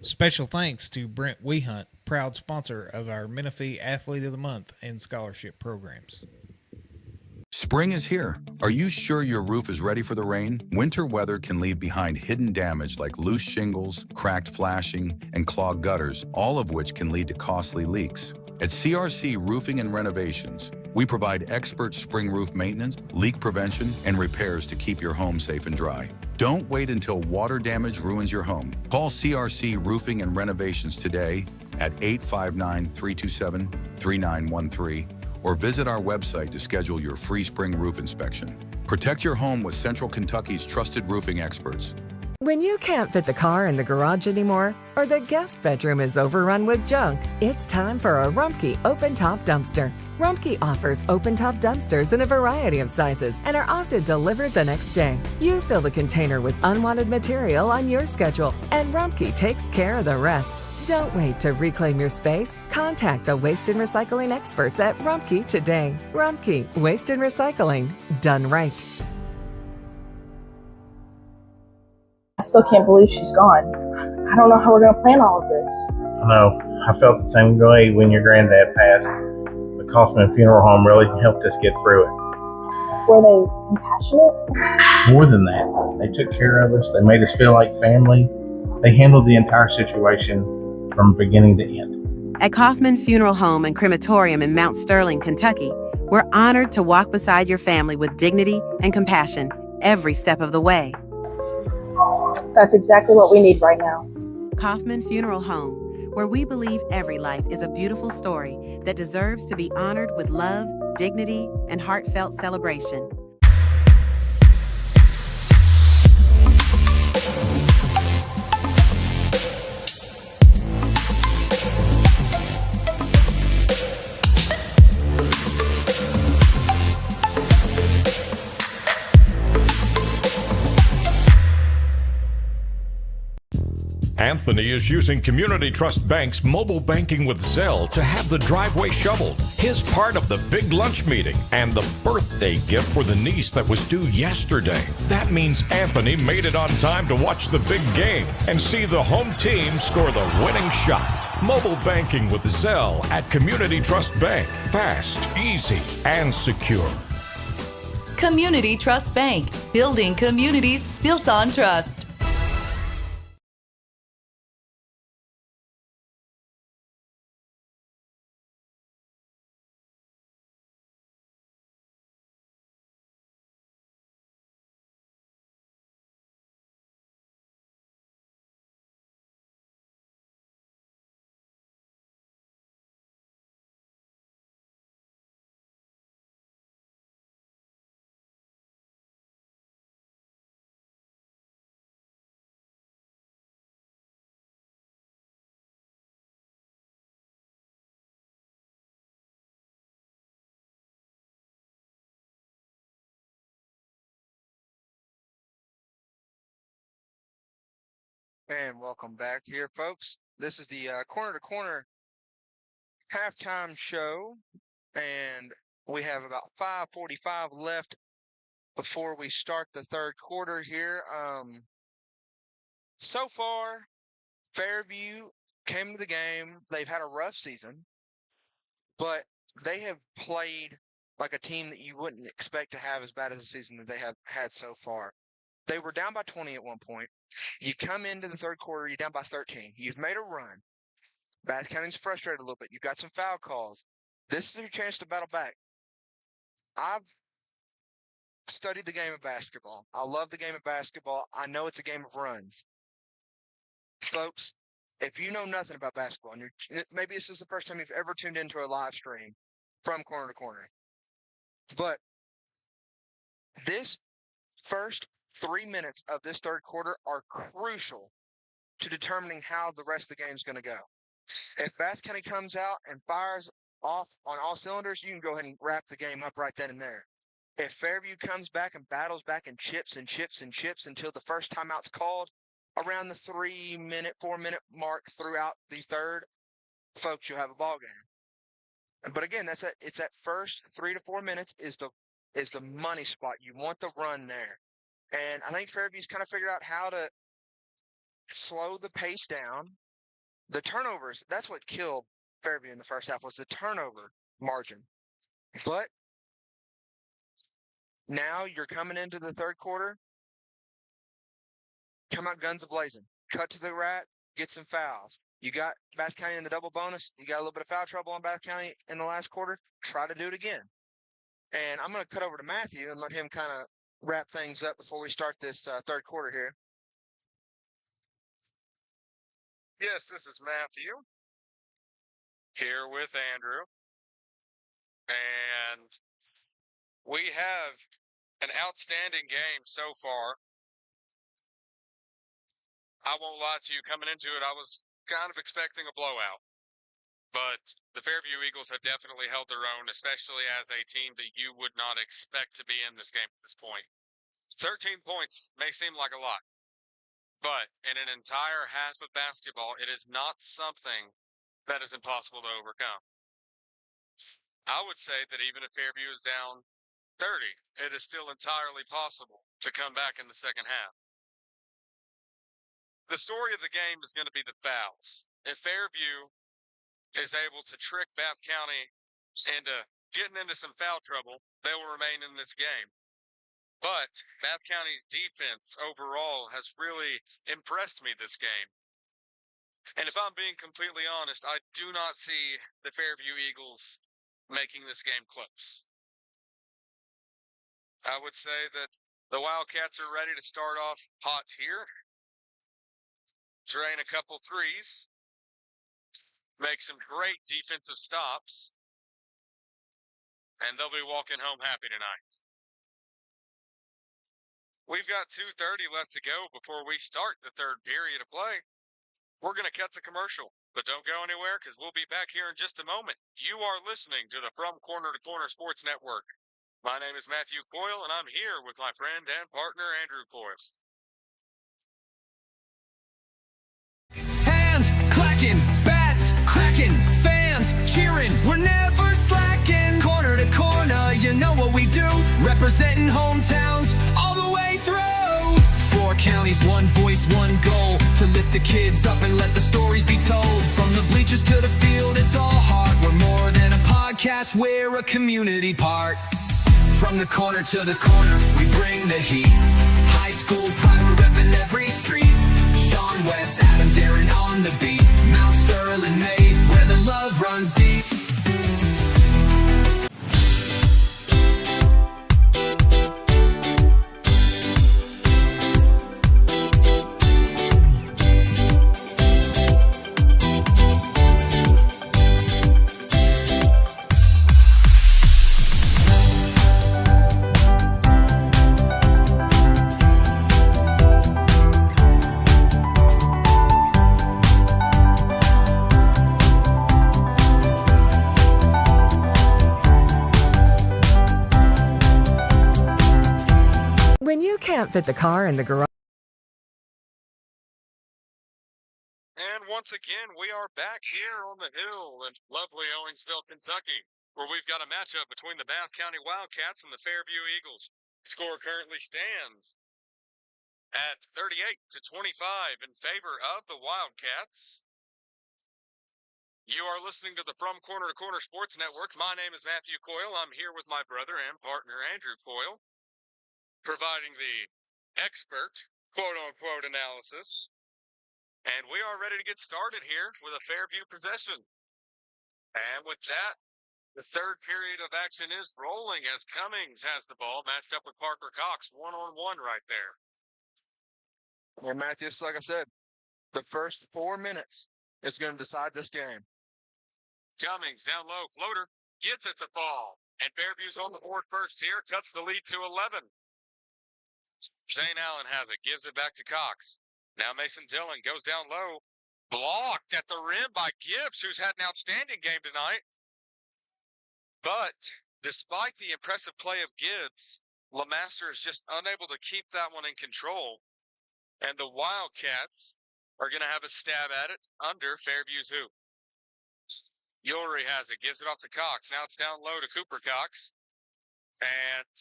Special thanks to Brent Wehunt, proud sponsor of our Menifee Athlete of the Month and scholarship programs. Spring is here. Are you sure your roof is ready for the rain? Winter weather can leave behind hidden damage like loose shingles, cracked flashing, and clogged gutters, all of which can lead to costly leaks. At CRC Roofing and Renovations, We provide expert spring roof maintenance, leak prevention, and repairs to keep your home safe and dry. Don't wait until water damage ruins your home. Call CRC Roofing and Renovations today at 859-327-3913 or visit our website to schedule your free spring roof inspection. Protect your home with Central Kentucky's trusted roofing experts. When you can't fit the car in the garage anymore, or the guest bedroom is overrun with junk, it's time for a Rumpke open-top dumpster. Rumpke offers open-top dumpsters in a variety of sizes and are often delivered the next day. You fill the container with unwanted material on your schedule, and Rumpke takes care of the rest. Don't wait to reclaim your space. Contact the Waste and Recycling experts at Rumpke today. Rumpke, Waste and Recycling, done right. I still can't believe she's gone. I don't know how we're going to plan all of this. I know. I felt the same way when your granddad passed. The Kaufman Funeral Home really helped us get through it. Were they compassionate? More than that, they took care of us. They made us feel like family. They handled the entire situation from beginning to end. At Kaufman Funeral Home and Crematorium in Mount Sterling, Kentucky, we're honored to walk beside your family with dignity and compassion every step of the way. That's exactly what we need right now. Kaufman Funeral Home, where we believe every life is a beautiful story that deserves to be honored with love, dignity, and heartfelt celebration. Anthony is using Community Trust Bank's mobile banking with Zelle to have the driveway shoveled, his part of the big lunch meeting, and the birthday gift for the niece that was due yesterday. That means Anthony made it on time to watch the big game and see the home team score the winning shot. Mobile banking with Zelle at Community Trust Bank. Fast, easy, and secure. Community Trust Bank. Building communities built on trust. And welcome back here, folks. This is the Corner to Corner halftime show, and we have about 5:45 left before we start the third quarter here. So far, Fairview came to the game. They've had a rough season, but they have played like a team that you wouldn't expect to have as bad as a season that they have had so far. They were down by 20 at one point. You come into the third quarter, you're down by 13. You've made a run. Bath County's frustrated a little bit. You've got some foul calls. This is your chance to battle back. I've studied the game of basketball. I love the game of basketball. I know it's a game of runs. Folks, if you know nothing about basketball, and maybe this is the first time you've ever tuned into a live stream from Corner to Corner, but this first 3 minutes of this third quarter are crucial to determining how the rest of the game is going to go. If Bath County comes out and fires off on all cylinders, you can go ahead and wrap the game up right then and there. If Fairview comes back and battles back and chips and chips and chips until the first timeout's called around the 4 minute mark throughout the third, folks, you'll have a ball game. But again, it's that first 3 to 4 minutes is the money spot. You want the run there. And I think Fairview's kind of figured out how to slow the pace down. The turnovers, that's what killed Fairview in the first half, was the turnover margin. But now you're coming into the third quarter, come out guns a-blazing, cut to the rack, get some fouls. You got Bath County in the double bonus. You got a little bit of foul trouble on Bath County in the last quarter. Try to do it again. And I'm going to cut over to Matthew and let him kind of wrap things up before we start this third quarter here. Yes, this is Matthew here with Andrew. And we have an outstanding game so far. I won't lie to you, coming into it, I was kind of expecting a blowout. But the Fairview Eagles have definitely held their own, especially as a team that you would not expect to be in this game at this point. 13 points may seem like a lot, but in an entire half of basketball, it is not something that is impossible to overcome. I would say that even if Fairview is down 30, it is still entirely possible to come back in the second half. The story of the game is going to be the fouls. If Fairview is able to trick Bath County into getting into some foul trouble, they will remain in this game. But Bath County's defense overall has really impressed me this game. And if I'm being completely honest, I do not see the Fairview Eagles making this game close. I would say that the Wildcats are ready to start off hot here. Drain a couple threes. Make some great defensive stops. And they'll be walking home happy tonight. We've got 2:30 left to go before we start the third period of play. We're going to cut to commercial, but don't go anywhere because we'll be back here in just a moment. You are listening to the From Corner to Corner Sports Network. My name is Matthew Coyle, and I'm here with my friend and partner, Andrew Coyle. Hands clacking, bats cracking, fans cheering. We're never slacking. Corner to corner, you know what we do. Representing hometowns all the way through. 4 counties, one voice, one goal. To lift the kids up and let the stories be told. From the bleachers to the field, it's all heart. We're more than a podcast, we're a community part. From the corner to the corner, we bring the heat. High school pride, we're repping every street. Sean West, Adam, Darren on the beat. Mount Sterling, May, where the love runs deep. When you can't fit the car in the garage. And once again, we are back here on the hill in lovely Owensville, Kentucky, where we've got a matchup between the Bath County Wildcats and the Fairview Eagles. Score currently stands at 38-25 in favor of the Wildcats. You are listening to the From Corner to Corner Sports Network. My name is Matthew Coyle. I'm here with my brother and partner, Andrew Coyle, providing the expert, quote-unquote, analysis. And we are ready to get started here with a Fairview possession. And with that, the third period of action is rolling as Cummings has the ball, matched up with Parker Cox, one-on-one right there. Yeah, Matthew, just like I said, the first 4 minutes is going to decide this game. Cummings down low, floater, gets it to fall. And Fairview's on the board first here, cuts the lead to 11. Zane Allen has it, gives it back to Cox. Now Mason Dillon goes down low, blocked at the rim by Gibbs, who's had an outstanding game tonight. But despite the impressive play of Gibbs, LeMaster is just unable to keep that one in control. And the Wildcats are going to have a stab at it under Fairview's hoop. Ulrey has it, gives it off to Cox. Now it's down low to Cooper Cox. And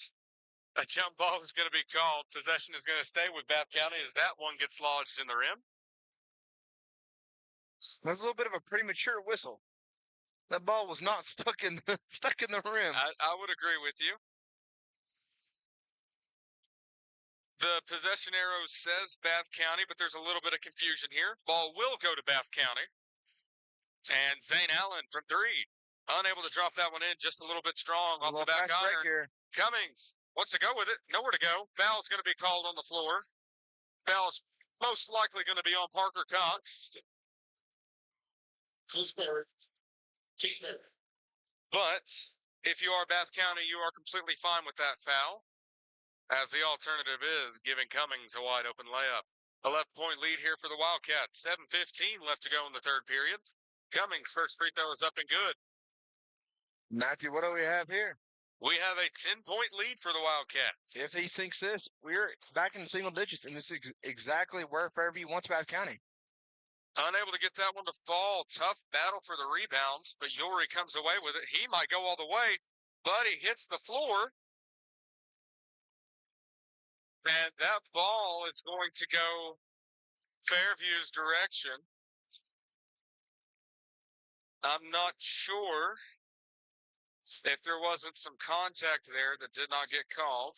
a jump ball is going to be called. Possession is going to stay with Bath County as that one gets lodged in the rim. That's a little bit of a premature whistle. That ball was not stuck in the rim. I would agree with you. The possession arrow says Bath County, but there's a little bit of confusion here. Ball will go to Bath County. And Zane Allen from 3. unable to drop that one in just a little bit strong A off the little back fast break iron. here. Cummings wants to go with it. Nowhere to go. Foul's going to be called on the floor. Foul's most likely going to be on Parker Cox. But if you are Bath County, you are completely fine with that foul, as the alternative is giving Cummings a wide open layup. 11-point lead here for the Wildcats. 7:15 left to go in the third period. Cummings' first free throw is up and good. Matthew, what do we have here? We have a 10-point lead for the Wildcats. If he sinks this, we're back in single digits, and this is exactly where Fairview wants Bath County. Unable to get that one to fall. Tough battle for the rebound, but Yori comes away with it. He might go all the way, but he hits the floor. And that ball is going to go Fairview's direction. I'm not sure if there wasn't some contact there that did not get called.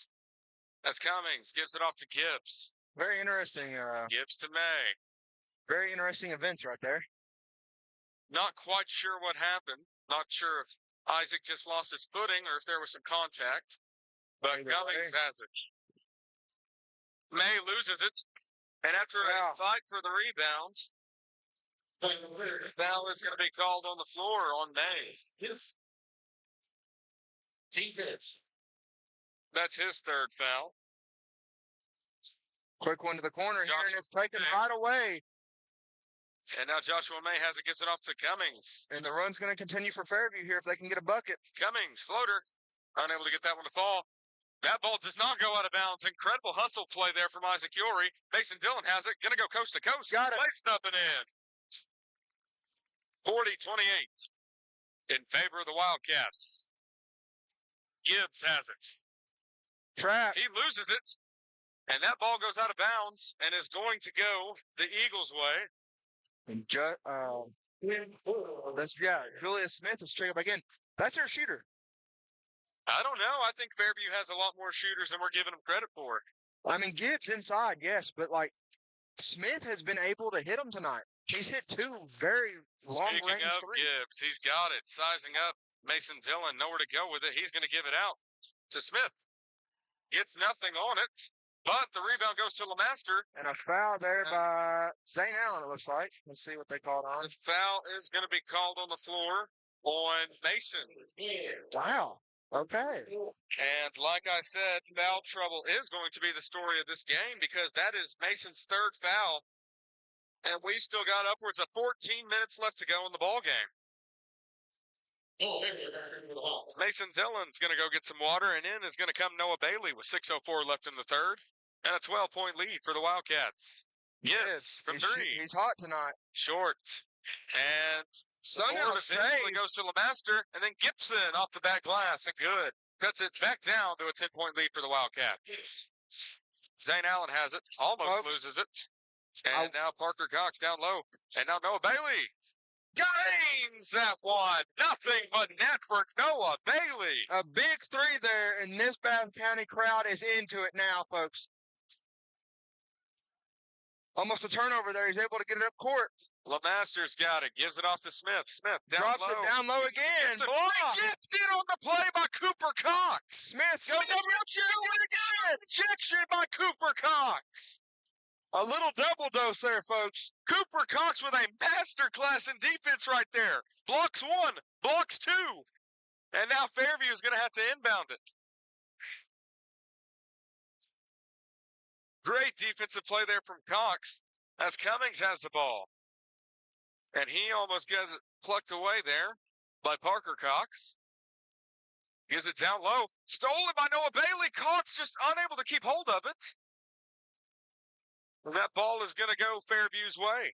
As Cummings gives it off to Gibbs. Very interesting. Gibbs to May. Very interesting events right there. Not quite sure what happened. Not sure if Isaac just lost his footing or if there was some contact. But Cummings has it. May loses it. And after a fight for the rebound, foul is going to be called on the floor on May. Yes. Defense. That's his third foul. Quick one to the corner here, and Joshua it's taken May. right away. And now Joshua May has it, gives it off to Cummings. And the run's going to continue for Fairview here if they can get a bucket. Cummings, floater, unable to get that one to fall. That ball does not go out of bounds. Incredible hustle play there from Isaac Yori. Mason Dillon has it. Going to go coast to coast. Got it. Placed up and in. 40-28 in favor of the Wildcats. Gibbs has it. Trap. He loses it. And that ball goes out of bounds and is going to go the Eagles' way. And Julia Smith is straight up again. That's her shooter. I don't know. I think Fairview has a lot more shooters than we're giving them credit for. I mean, Gibbs inside, yes, but like Smith has been able to hit them tonight. He's hit two very long-range Speaking of threes. Gibbs, he's got it. Sizing up Mason Dillon, nowhere to go with it. He's going to give it out to Smith. Gets nothing on it, but the rebound goes to LeMaster. And a foul there by Zane Allen, it looks like. Let's see what they called on. The foul is going to be called on the floor on Mason. Wow. Okay. And like I said, foul trouble is going to be the story of this game because that is Mason's third foul. And we've still got upwards of 14 minutes left to go in the ball game. Mason Dillon's going to go get some water, and in is going to come Noah Bailey with 6:04 left in the third, and a 12-point lead for the Wildcats. Gibbs from three. He's hot tonight. Short. And Sundown eventually goes to LeMaster, and then Gibson off the back glass, and good. Cuts it back down to a 10-point lead for the Wildcats. Zane Allen has it, almost loses it. And now Parker Cox down low. And now Noah Bailey gains that one. Nothing but net for Noah Bailey. A big three there, and this Bath County crowd is into it now, folks. Almost a turnover there. He's able to get it up court. LeMaster's got it. Gives it off to Smith. Smith down Drops low. it down low again. Rejected on the play by Cooper Cox. Smith Goes again. Rejection by Cooper Cox. A little double dose there, folks. Cooper Cox with a masterclass in defense right there. Blocks one, blocks two. And now Fairview is going to have to inbound it. Great defensive play there from Cox as Cummings has the ball. And he almost gets it plucked away there by Parker Cox. Gives it down low. Stolen by Noah Bailey. Cox just unable to keep hold of it. And that ball is going to go Fairview's way.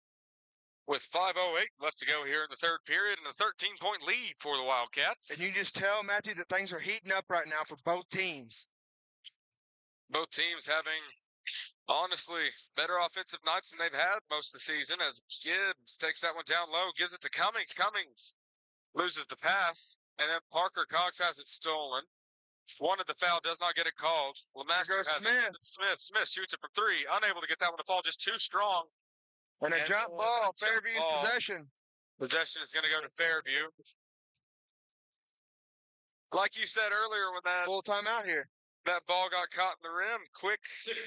With 5:08 left to go here in the third period and a 13-point lead for the Wildcats. And you just tell, Matthew, that things are heating up right now for both teams. Both teams having, honestly, better offensive nights than they've had most of the season as Gibbs takes that one down low, gives it to Cummings. Cummings loses the pass, and then Parker Cox has it stolen. Wanted the foul, does not get it called. LeMaster has it. Smith shoots it from three, unable to get that one to fall, just too strong. And a jump ball, Fairview's possession. Possession is going to go to Fairview. Like you said earlier, when that Full timeout here. that ball got caught in the rim, quick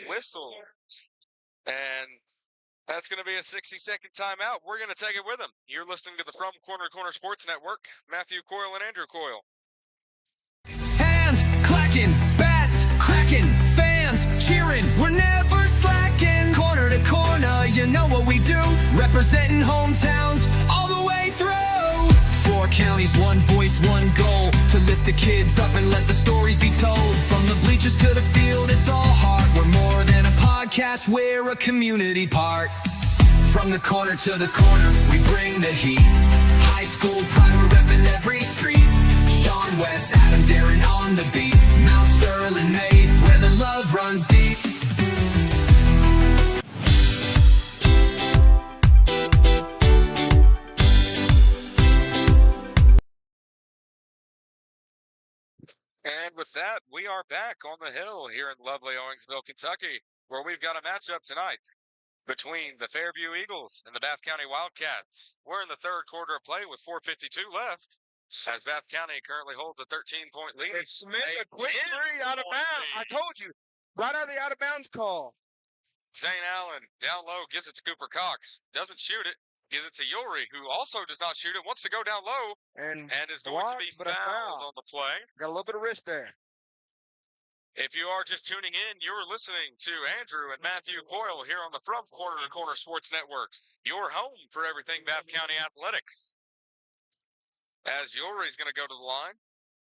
whistle, and that's going to be a 60-second timeout. We're going to take it with them. You're listening to the From Corner to Corner Sports Network. Matthew Coyle and Andrew Coyle. Hands clacking, bats cracking, fans cheering. We're never slacking. Corner to corner, you know what we do. Representing hometowns all the way through. 4 counties, 1 voice, 1 goal. To lift the kids up and let the stories be told. From the bleachers to the field, it's all heart. We're more than a podcast, we're a community part. From the corner to the corner, we bring the heat. High school pride, we're repping every street. Sean West, Adam, Darren on the beat. Mount Sterling made, where the love runs deep. And with that, we are back on the hill here in lovely Owensville, Kentucky, where we've got a matchup tonight between the Fairview Eagles and the Bath County Wildcats. We're in the third quarter of play with 4:52 left, as Bath County currently holds a 13-point lead. And Smith, a quick three out of bounds. I told you, right out of the out of bounds call. Zane Allen down low gives it to Cooper Cox. Doesn't shoot it. Gives it to Yuri, who also does not shoot it. Wants to go down low And is going to be blocked, but a fouled foul. on the play. Got a little bit of wrist there. If you are just tuning in, you're listening to Andrew and Matthew Coyle here on the From Corner to Corner Sports Network, your home for everything Bath County athletics. As Yuri's going to go to the line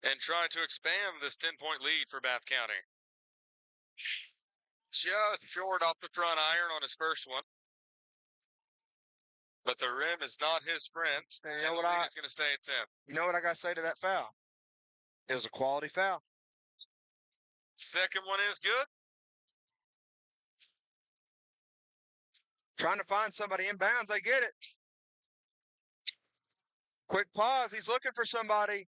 and try to expand this 10-point lead for Bath County. Just short off the front iron on his first one. But the rim is not his friend. And And the lead is going to stay at 10. You know what I got to say to that foul? It was a quality foul. Second one is good. Trying to find somebody inbounds. I get it. Quick pause. He's looking for somebody.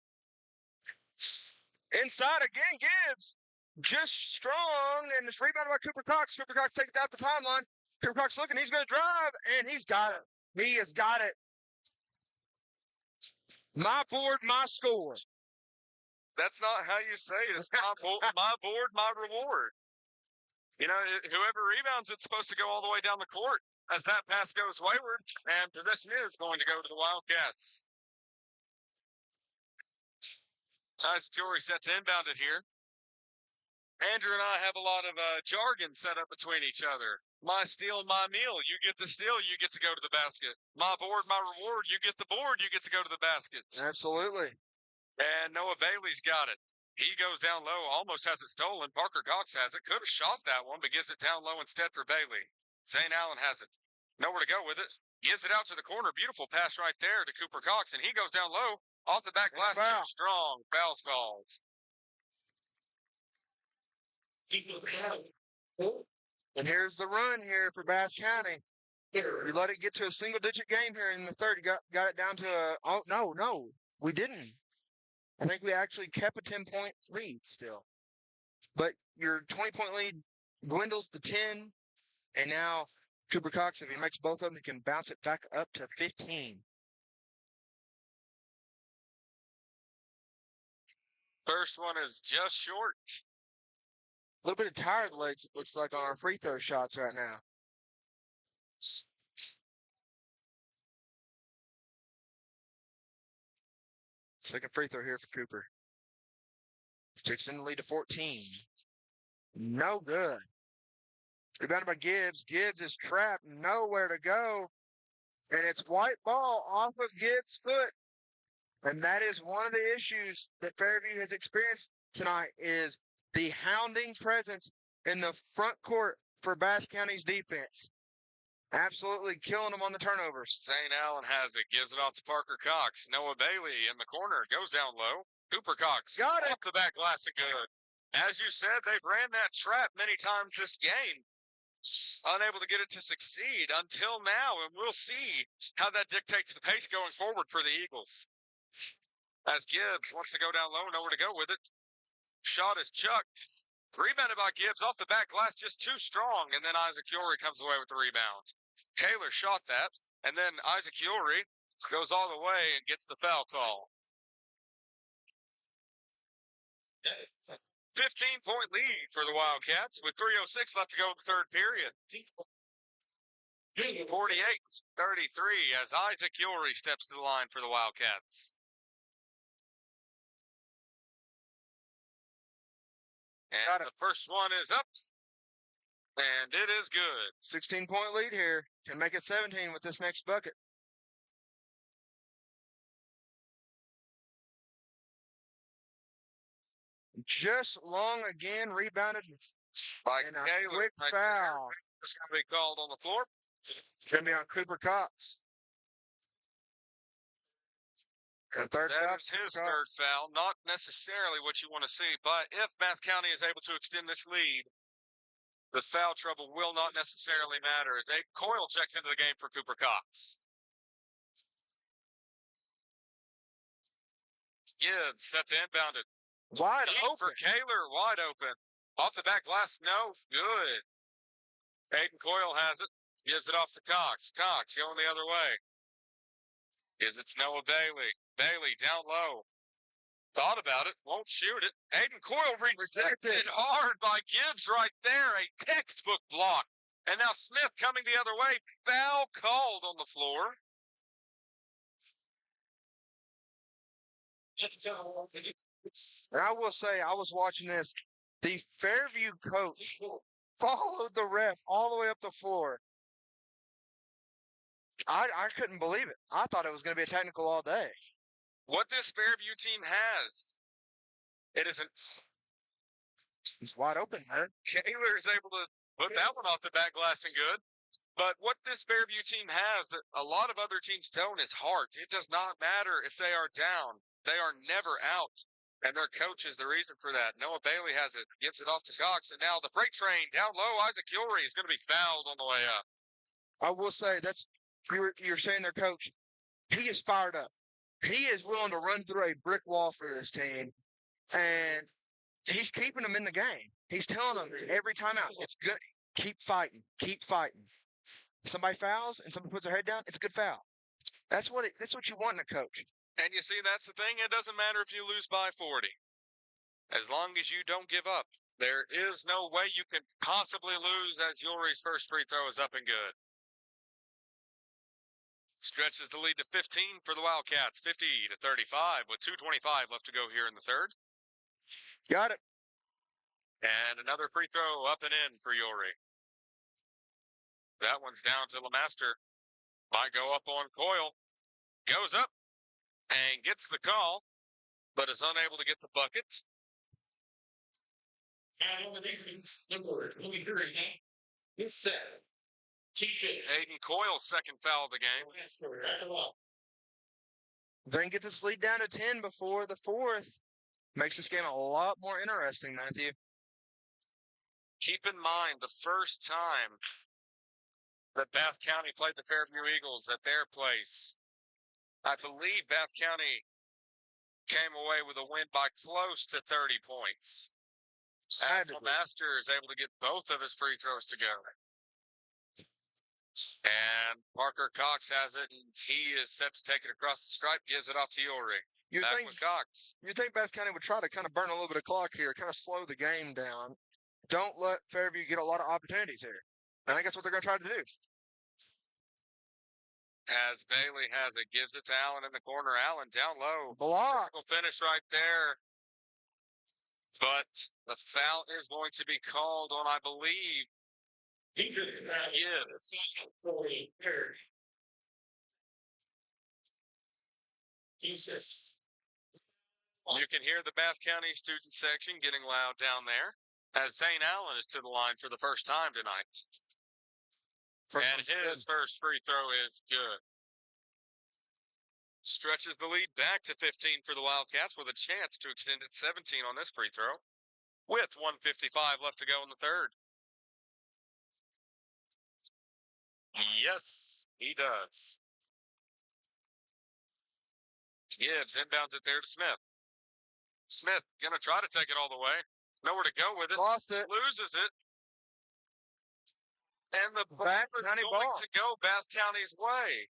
Inside again, Gibbs. Just strong, and it's rebounded by Cooper Cox. Cooper Cox takes it out the timeline. Cooper Cox looking. He's going to drive, and he's got it. He has got it. My board, my score. That's not how you say it. It's my board, my reward. You know, whoever rebounds, it's supposed to go all the way down the court as that pass goes wayward, and possession is going to go to the Wildcats. Nice Fury set to inbound it here. Andrew and I have a lot of jargon set up between each other. My steal, my meal. You get the steal, you get to go to the basket. My board, my reward. You get the board, you get to go to the basket. Absolutely. And Noah Bailey's got it. He goes down low, almost has it stolen. Parker Cox has it. Could have shot that one, but gives it down low instead for Bailey. Zane Allen has it. Nowhere to go with it. Gives it out to the corner. Beautiful pass right there to Cooper Cox, and he goes down low. Off the back glass, too strong. Foul calls. And here's the run here for Bath County. You let it get to a single-digit game here in the third. You got it down to a – oh, no, we didn't. I think we actually kept a 10-point lead still. But your 20-point lead dwindles to 10, and now Cooper Cox, if he makes both of them, he can bounce it back up to 15. First one is just short. A little bit of tired legs, it looks like, on our free throw shots right now. Second free throw here for Cooper. Takes in the lead to 14. No good. Rebounded by Gibbs. Gibbs is trapped. Nowhere to go. And it's white ball off of Gibbs' foot. And that is one of the issues that Fairview has experienced tonight is the hounding presence in the front court for Bath County's defense. Absolutely killing them on the turnovers. Zane Allen has it. Gives it off to Parker Cox. Noah Bailey in the corner. Goes down low. Cooper Cox. Got it. Off the back glass and good. As you said, they've ran that trap many times this game. Unable to get it to succeed until now. And we'll see how that dictates the pace going forward for the Eagles. As Gibbs wants to go down low. Nowhere to go with it. Shot is chucked. Rebounded by Gibbs off the back glass, just too strong, and then Isaac Uri comes away with the rebound. Taylor shot that, and then Isaac Uri goes all the way and gets the foul call. 15-point lead for the Wildcats with 3:06 left to go in the third period. 48-33 as Isaac Ulrey steps to the line for the Wildcats. And the first one is up, and it is good. 16-point lead here. Can make it 17 with this next bucket. Just long again, rebounded By and a Caleb. quick foul. It's going to be called on the floor. It's going to be on Cooper Cox. The third foul. That is his third foul. Not necessarily what you want to see, but if Bath County is able to extend this lead, the foul trouble will not necessarily matter as Aiden Coyle checks into the game for Cooper Cox. Gibbs sets inbounded. Wide Deep open. for Kaler, wide open. Off the back glass, no good. Aiden Coyle has it. Gives it off to Cox. Cox going the other way. Gives it to Noah Bailey. Bailey down low. Thought about it. Won't shoot it. Aiden Coyle rejected hard by Gibbs right there. A textbook block. And now Smith coming the other way. Foul called on the floor. And I will say, I was watching this. The Fairview coach followed the ref all the way up the floor. I couldn't believe it. I thought it was going to be a technical all day. What this Fairview team has, it isn't. He's wide open, man. Kaler is able to put that one off the back glass and good. But what this Fairview team has that a lot of other teams don't is heart. It does not matter if they are down. They are never out. And their coach is the reason for that. Noah Bailey has it, gives it off to Cox. And now the freight train down low. Isaac Ulrey is going to be fouled on the way up. I will say, that's you're saying their coach, he is fired up. He is willing to run through a brick wall for this team. And he's keeping them in the game. He's telling them every time out, it's good. Keep fighting. Keep fighting. If somebody fouls and somebody puts their head down, it's a good foul. That's what you want in a coach. And you see, that's the thing. It doesn't matter if you lose by 40. As long as you don't give up. There is no way you can possibly lose as Ulrey's first free throw is up and good. Stretches the lead to 15 for the Wildcats. 50-35 with 2:25 left to go here in the third. Got it. And another free throw up and in for Ulrey. That one's down to LeMaster. Might go up on Coyle. Goes up and gets the call, but is unable to get the bucket. And on the defense, number 23, it's set. Aiden Coyle's second foul of the game. Then get this lead down to 10 before the fourth. Makes this game a lot more interesting, Matthew. Keep in mind, the first time that Bath County played the Fairview Eagles at their place, I believe Bath County came away with a win by close to 30 points. As LeMaster is able to get both of his free throws to go. And Parker Cox has it, and he is set to take it across the stripe, gives it off to Ulrey. Back with Cox. You think Bath County would try to kind of burn a little bit of clock here, kind of slow the game down. Don't let Fairview get a lot of opportunities here. I think that's what they're going to try to do. As Bailey has it, gives it to Allen in the corner. Allen down low. Blocked. Physical finish right there. But the foul is going to be called on, I believe, yes. You can hear the Bath County student section getting loud down there as Zane Allen is to the line for the first time tonight. And his first free throw is good. Stretches the lead back to 15 for the Wildcats with a chance to extend it 17 on this free throw with 1:55 left to go in the third. Yes, he does. Gibbs inbounds it there to Smith. Smith going to try to take it all the way. Nowhere to go with it. Lost it. Loses it. And the ball Bath is County going ball. to go Bath County's way.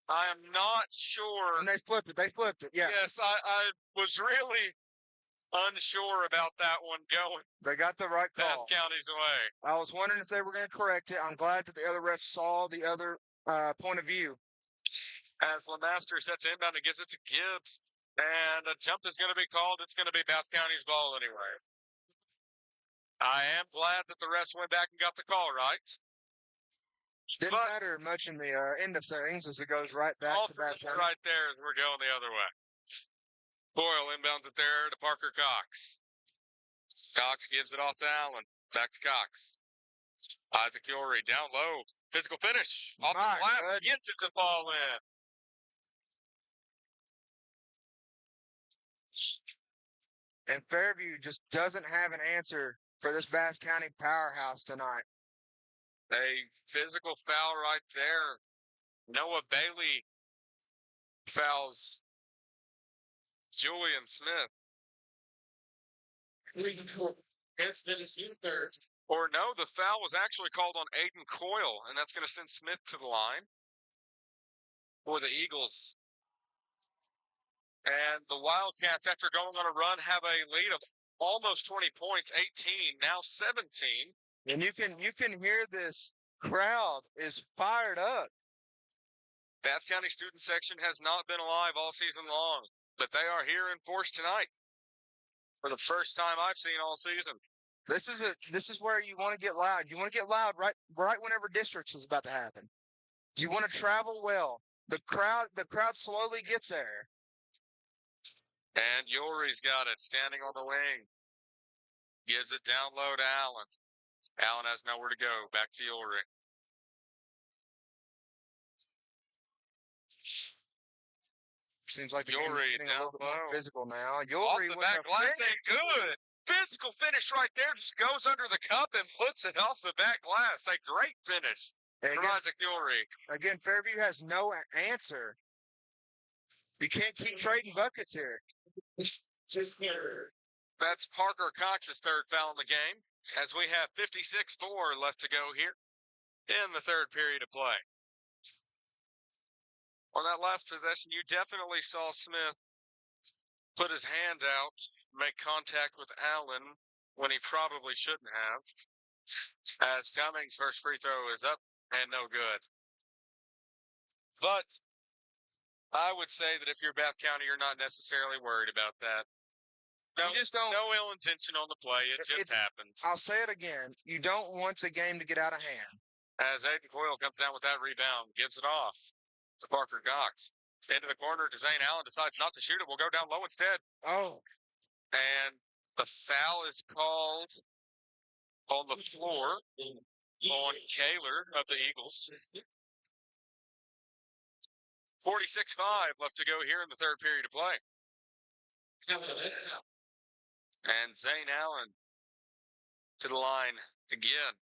I am not sure. And they flipped it. They flipped it. Yeah. Yes, I was really unsure about that one going They got the right Bath call. County's way. I was wondering if they were going to correct it. I'm glad that the other refs saw the other point of view. As Lemaster sets inbound and gives it to Gibbs. And a jump is going to be called. It's going to be Bath County's ball anyway. I am glad that the refs went back and got the call right. Didn't But matter much in the end of things as it goes right back all to Bath three County. right there as we're going the other way. Boyle inbounds it there to Parker Cox. Cox gives it off to Allen. Back to Cox. Isaac Yorey down low. Physical finish. Off the My glass. goodness. Gets it to fall in. And Fairview just doesn't have an answer for this Bath County powerhouse tonight. A physical foul right there. Noah Bailey fouls Julian Smith. Or no, the foul was actually called on Aiden Coyle, and that's going to send Smith to the line for the Eagles. And the Wildcats, after going on a run, have a lead of almost 20 points, 18, now 17. And you can hear this crowd is fired up. Bath County student section has not been alive all season long, but they are here in force tonight for the first time I've seen all season. This is where you want to get loud. You want to get loud right whenever districts is about to happen. You want to travel well. The crowd slowly gets there. And Yorey's got it, standing on the wing. Gives it down low to Allen. Allen has nowhere to go. Back to Yorey. Seems like the game is Yorey getting a down little bit more low. physical now. Off Yorey the with back the glass finish. ain't good. Physical finish right there. Just goes under the cup and puts it off the back glass. A great finish And from Isaac Yorey. again, Fairview has no answer. You can't keep trading buckets here. That's Parker Cox's third foul in the game, as we have 56-4 left to go here in the third period of play. On that last possession, you definitely saw Smith put his hand out, make contact with Allen when he probably shouldn't have, as Cummings' first free throw is up and no good. But I would say that if you're Bath County, you're not necessarily worried about that. No, You just don't. no ill intention on the play. It just happened. I'll say it again. You don't want the game to get out of hand. As Aiden Coyle comes down with that rebound, gives it off to Parker Cox. Into the corner to Zane Allen, decides not to shoot it. Will go down low instead. Oh, And the foul is called on the floor on Kaler of the Eagles. 46-5 left to go here in the third period of play. And Zane Allen to the line again.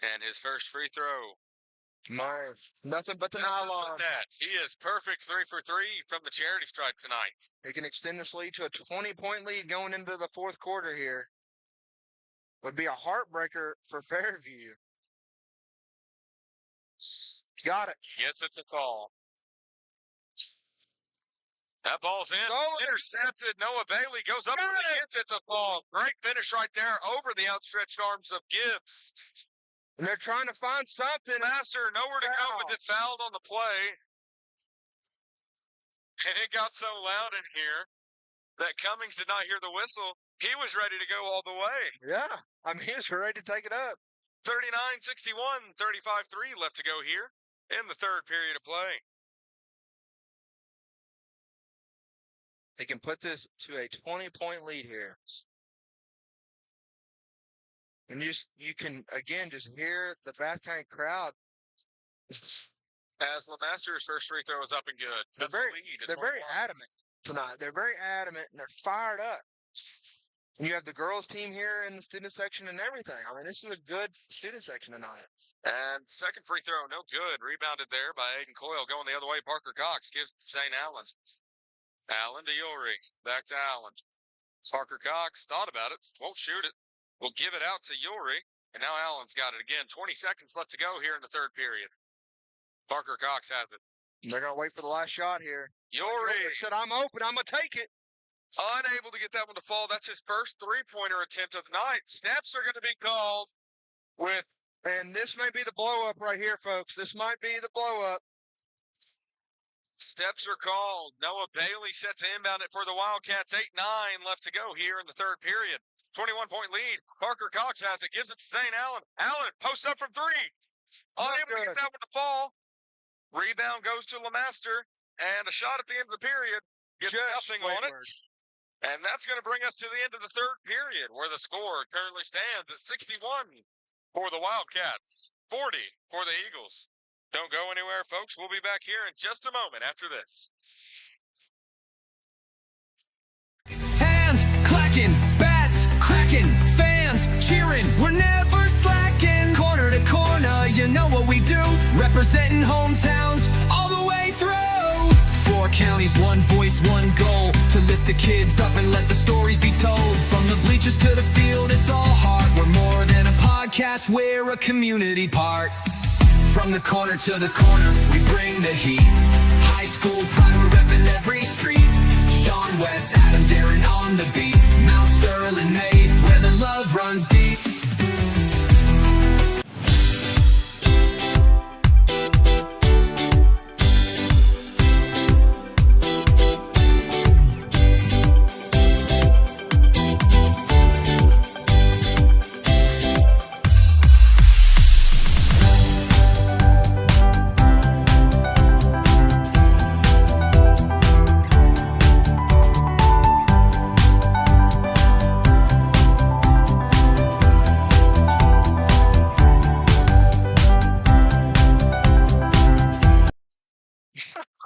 And his first free throw. nothing but the Nothing but nylon. net. He is perfect 3 for 3 from the charity stripe tonight. He can extend this lead to a 20-point lead going into the fourth quarter here. Would be a heartbreaker for Fairview. Got it. Gets it to call. That ball's in. Stolen. Intercepted. Noah Bailey goes up and gets it to fall. Great finish right there over the outstretched arms of Gibbs. And they're trying to find something. Master nowhere to go with Foul. it, fouled on the play. And it got so loud in here that Cummings did not hear the whistle. He was ready to go all the way. Yeah. I mean, he's ready to take it up. 39-61, 35-3 left to go here in the third period of play. They can put this to a 20-point lead here. And you can, again, just hear the Bath County crowd. As Lemaster's first free throw is up and good. They're That's very, the lead. It's they're very 1-1. adamant tonight. They're very adamant, and they're fired up. And you have the girls' team here in the student section and everything. I mean, this is a good student section tonight. And second free throw, no good. Rebounded there by Aiden Coyle. Going the other way, Parker Cox gives to St. Allen. Allen to Yorey. Back to Allen. Parker Cox thought about it. Won't shoot it. Will give it out to Yorey. And now Allen's got it again. 20 seconds left to go here in the third period. Parker Cox has it. They're going to wait for the last shot here. Yori said, I'm open. I'm going to take it. unable to get that one to fall. That's his first three-pointer attempt of the night. Snaps are going to be called with. And this may be the blow-up right here, folks. This might be the blow-up. Steps are called. Noah Bailey sets inbound it for the Wildcats. 8-9 left to go here in the third period. 21-point lead. Parker Cox has it. Gives it to Zane Allen. Allen posts up from three. Unable to get that one to fall. Rebound goes to LeMaster. And a shot at the end of the period. Gets nothing on it. And that's going to bring us to the end of the third period, where the score currently stands at 61 for the Wildcats, 40 for the Eagles. Don't go anywhere, folks. We'll be back here in just a moment after this. Hands clacking, bats cracking, fans cheering. We're never slacking. Corner to corner, you know what we do. Representing hometowns all the way through. 4 counties, one voice, one goal. To lift the kids up and let the stories be told. From the bleachers to the field, it's all hard. We're more than a podcast, we're a community part. From the corner to the corner, we bring the heat. High school pride, we're repping every street. Sean West, Adam, Darren on the beat. Mount Sterling made, where the love runs deep.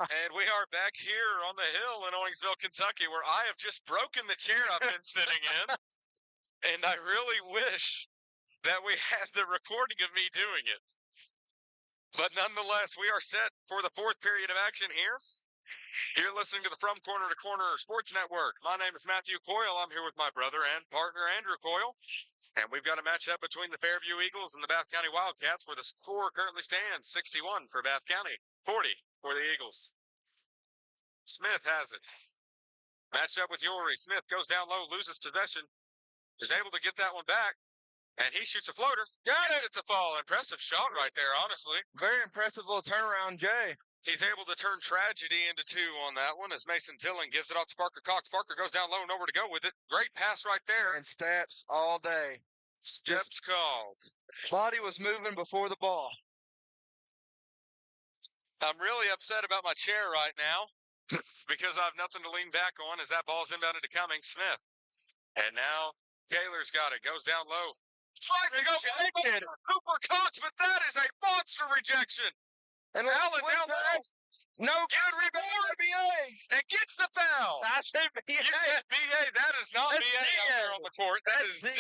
And we are back here on the hill in Owensville, Kentucky, where I have just broken the chair I've been sitting in. And I really wish that we had the recording of me doing it. But nonetheless, we are set for the fourth period of action here. You're listening to the From Corner to Corner Sports Network. My name is Matthew Coyle. I'm here with my brother and partner, Andrew Coyle. And we've got a matchup between the Fairview Eagles and the Bath County Wildcats, where the score currently stands 61 for Bath County, 40 for the Eagles. Smith has it. Matched up with Yori. Smith goes down low, loses possession, is able to get that one back, and he shoots a floater. Gets it to fall. Impressive shot right there, honestly. Very impressive little turnaround, Jay. He's able to turn tragedy into two on that one as Mason Dillon gives it off to Parker Cox. Parker goes down low, nowhere to go with it. Great pass right there. And steps all day. Steps called. Body was moving before the ball. I'm really upset about my chair right now because I have nothing to lean back on as that ball's inbounded to Cummings. Smith. And now Kaler's got it. Goes down low. Tries to go for Cooper Cox, but that is a monster rejection. And Allen down low. No good rebound, BA. And gets the foul. I said BA. You said BA. That is not That's BA out ZA. there on the court. That is ZA.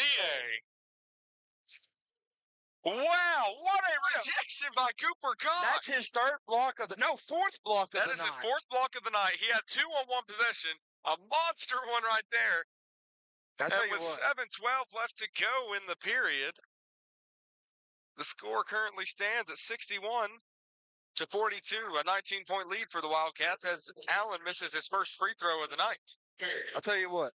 Wow, what a rejection by Cooper Cox. That's his third block of the fourth block of the night. That is his fourth block of the night. He had 2 on one possession. A monster one right there. I tell and you with what. 7:12 left to go in the period, the score currently stands at 61 to 42, a 19-point lead for the Wildcats as Allen misses his first free throw of the night. I'll tell you what.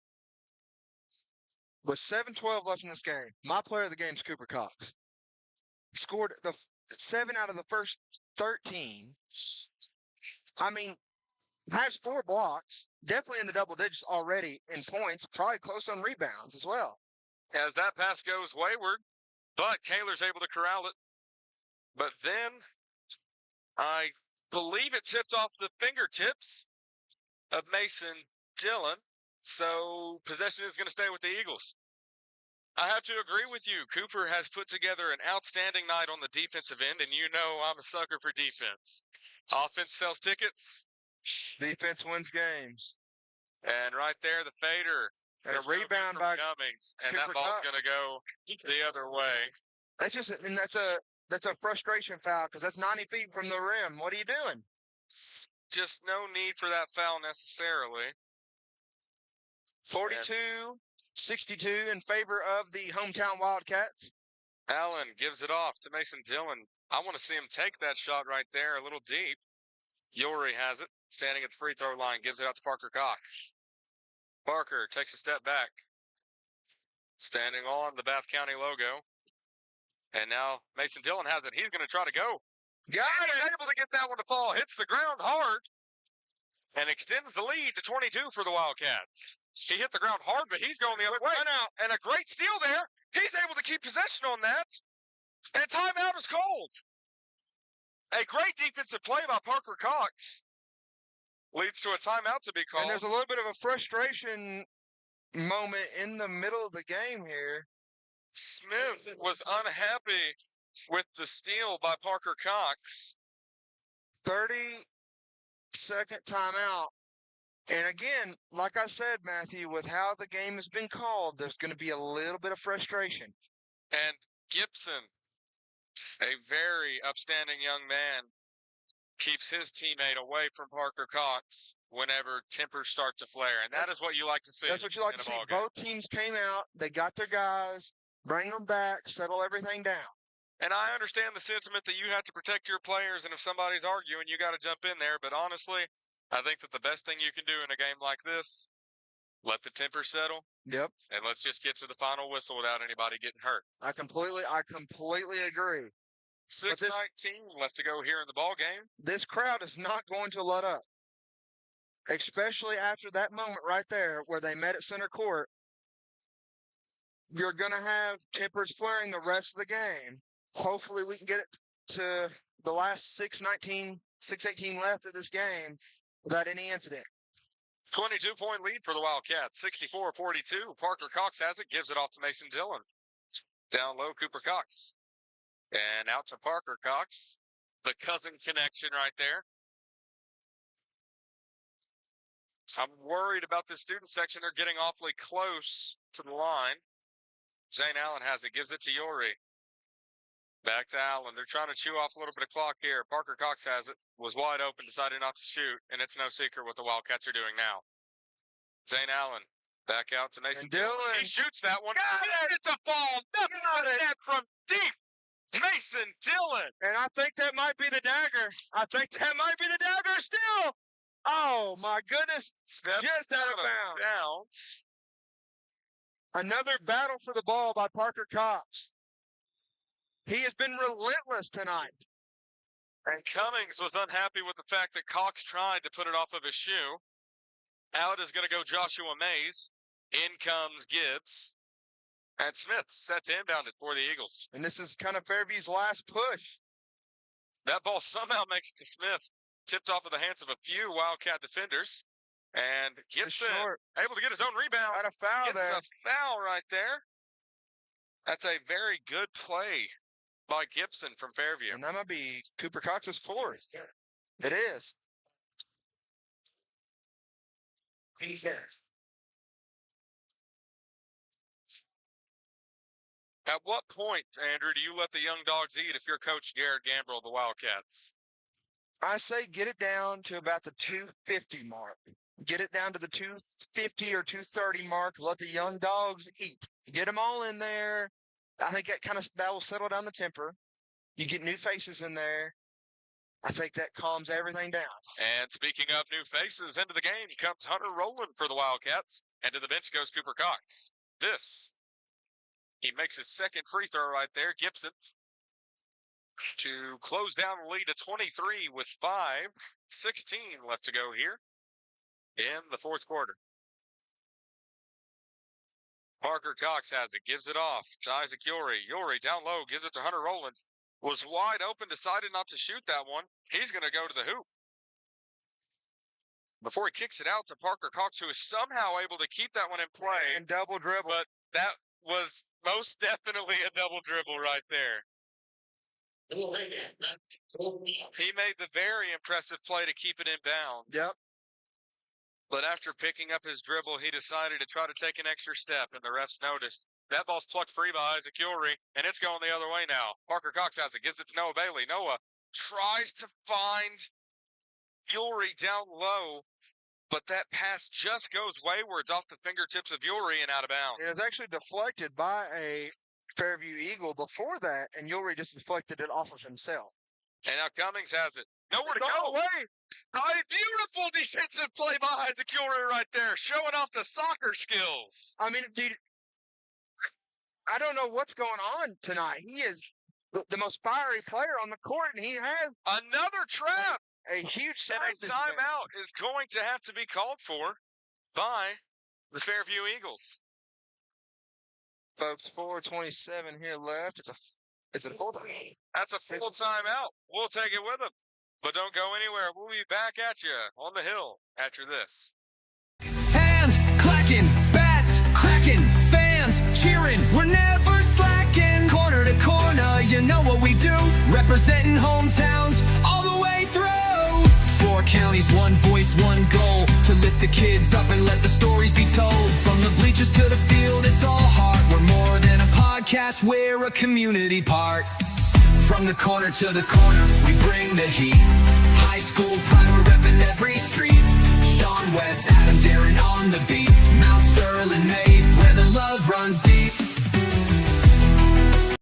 With 7:12 left in this game, my player of the game is Cooper Cox. Scored the 7 out of the first 13. I mean, has 4 blocks, definitely in the double digits already in points, probably close on rebounds as well. As that pass goes wayward, but Kaler's able to corral it. But then I believe it tipped off the fingertips of Mason Dillon, so possession is going to stay with the Eagles. I have to agree with you. Cooper has put together an outstanding night on the defensive end, and you know I'm a sucker for defense. Offense sells tickets. Defense wins games. And right there, the fader. And a rebound by Cummings, and Cooper that ball's Cox. going to go the other way. That's a frustration foul because that's 90 feet from the rim. What are you doing? Just no need for that foul necessarily. 42-62 in favor of the hometown Wildcats. Allen gives it off to Mason Dillon. I want to see him take that shot right there a little deep. Yori has it, standing at the free throw line, gives it out to Parker Cox. Parker takes a step back, standing on the Bath County logo. And now Mason Dillon has it. He's going to try to go. Got it. Able to get that one to fall. Hits the ground hard and extends the lead to 22 for the Wildcats. He hit the ground hard, but he's going the other way. And a great steal there. He's able to keep possession on that. And timeout is called. A great defensive play by Parker Cox leads to a timeout to be called. And there's a little bit of a frustration moment in the middle of the game here. Smith was unhappy with the steal by Parker Cox. 30-second timeout. And again, like I said, Matthew, with how the game has been called, there's going to be a little bit of frustration. And Gibson, a very upstanding young man, keeps his teammate away from Parker Cox whenever tempers start to flare. And that is what you like to see. That's what you like to see. Both teams came out. They got their guys. Bring them back. Settle everything down. And I understand the sentiment that you have to protect your players, and if somebody's arguing, you got to jump in there. But honestly, I think that the best thing you can do in a game like this, let the temper settle. Yep. And let's just get to the final whistle without anybody getting hurt. I completely agree. 6:19 left to go here in the ball game. This crowd is not going to let up, especially after that moment right there where they met at center court. You're going to have tempers flaring the rest of the game. Hopefully we can get it to the last 6:18 left of this game without any incident. 22-point lead for the Wildcats, 64-42. Parker Cox has it, gives it off to Mason Dillon. Down low, Cooper Cox. And out to Parker Cox. The cousin connection right there. I'm worried about the student section. They're getting awfully close to the line. Zane Allen has it, gives it to Yori. Back to Allen. They're trying to chew off a little bit of clock here. Parker Cox has it, was wide open, decided not to shoot, and it's no secret what the Wildcats are doing now. Zane Allen back out to Mason Dillon. He shoots that one. Got it! It's a ball. Nothing but a net from deep. Mason Dillon. And I think that might be the dagger. Still. Oh, my goodness. Steps just out of bounds. Bounds. Another battle for the ball by Parker Cox. He has been relentless tonight. And Cummings was unhappy with the fact that Cox tried to put it off of his shoe. Out is going to go Joshua Mays. In comes Gibbs. And Smith sets inbounded for the Eagles. And this is kind of Fairview's last push. That ball somehow makes it to Smith. Tipped off of the hands of a few Wildcat defenders. And Gibson able to get his own rebound. Got a foul Gets there. a foul right there. That's a very good play by Gibson from Fairview. And that might be Cooper Cox's fourth. It is. He's there. At what point, Andrew, do you let the young dogs eat if you're Coach Garrett Gambrell of the Wildcats? I say get it down to about the 250 mark. Get it down to the 250 or 230 mark. Let the young dogs eat. Get them all in there. I think that will settle down the temper. You get new faces in there. I think that calms everything down. And speaking of new faces, into the game comes Hunter Rowland for the Wildcats. And to the bench goes Cooper Cox. He makes his second free throw right there. Gibson to close down the lead to 23 with 5:16 left to go here in the fourth quarter. Parker Cox has it, gives it off to Isaac Yori. Yori down low, gives it to Hunter Rowland. Was wide open, decided not to shoot that one. He's going to go to the hoop. Before he kicks it out to Parker Cox, who is somehow able to keep that one in play. And double dribble. But that was most definitely a double dribble right there. He made the very impressive play to keep it in bounds. Yep. But after picking up his dribble, he decided to try to take an extra step, and the refs noticed. That ball's plucked free by Isaac Yori, and it's going the other way now. Parker Cox has it, gives it to Noah Bailey. Noah tries to find Yori down low, but that pass just goes waywards off the fingertips of Yori and out of bounds. It was actually deflected by a Fairview Eagle before that, and Yori just deflected it off of himself. And now Cummings has it. Nowhere to It's go. all the way. Beautiful defensive play by Isaac Ulrich right there, showing off the soccer skills. I mean, dude, I don't know what's going on tonight. He is the most fiery player on the court, and he has Another trap. a huge And a size disadvantage. timeout is going to have to be called for by the Fairview Eagles. Folks, 4:27 here left. It's a full time. That's a full timeout. We'll take it with them. But don't go anywhere. We'll be back at you on the hill after this. Hands clacking, bats cracking, fans cheering. We're never slacking. Corner to corner, you know what we do. Representing hometowns all the way through. 4 counties, 1 voice, 1 goal. To lift the kids up and let the stories be told. From the bleachers to the field, it's all heart. We're more than a podcast, we're a community part. From the corner to the corner, we bring the heat. High school pride, we're repping every street. Sean West, Adam, Darren on the beat. Mount Sterling made, where the love runs deep.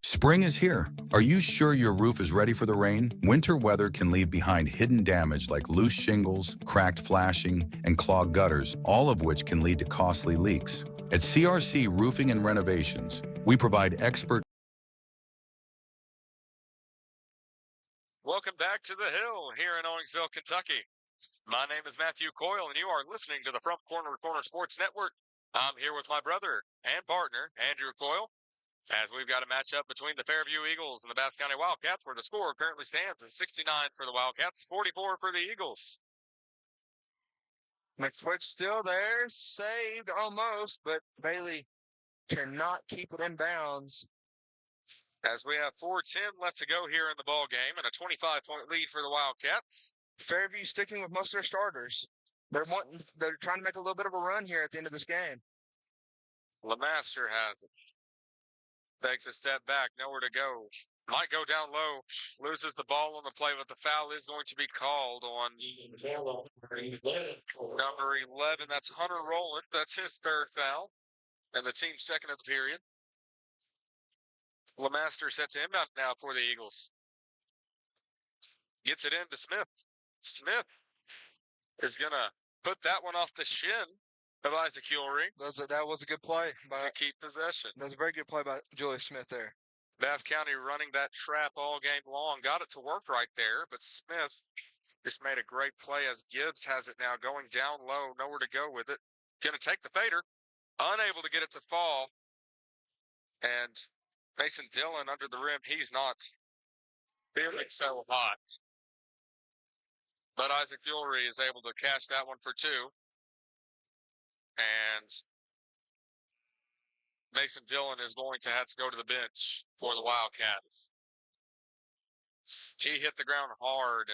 Spring is here. Are you sure your roof is ready for the rain? Winter weather can leave behind hidden damage like loose shingles, cracked flashing, and clogged gutters, all of which can lead to costly leaks. At CRC Roofing and Renovations, we provide expert. Welcome back to the hill here in Owensville, Kentucky. My name is Matthew Coyle, and you are listening to the From Corner to Corner Sports Network. I'm here with my brother and partner, Andrew Coyle, as we've got a matchup between the Fairview Eagles and the Bath County Wildcats, where the score currently stands at 69 for the Wildcats, 44 for the Eagles. McTwitch still there, saved almost, but Bailey cannot keep it in bounds. As we have 4:10 left to go here in the ball game, and a 25-point lead for the Wildcats. Fairview sticking with most of their starters. They're trying to make a little bit of a run here at the end of this game. LeMaster has it. Takes a step back, nowhere to go. Might go down low, loses the ball on the play, but the foul is going to be called on number 11. That's Hunter Rowland. That's his 3rd foul, and the team's 2nd of the period. LeMaster set to inbound now for the Eagles. Gets it in to Smith. Smith is going to put that one off the shin of Isaac Ulrich. That was a good play to keep possession. That was a very good play by Julius Smith there. Bath County running that trap all game long. Got it to work right there, but Smith just made a great play as Gibbs has it now going down low, nowhere to go with it. Going to take the fader, unable to get it to fall. And Mason Dillon under the rim, he's not feeling so hot. But Isaac Ulrich is able to catch that one for 2. And Mason Dillon is going to have to go to the bench for the Wildcats. He hit the ground hard.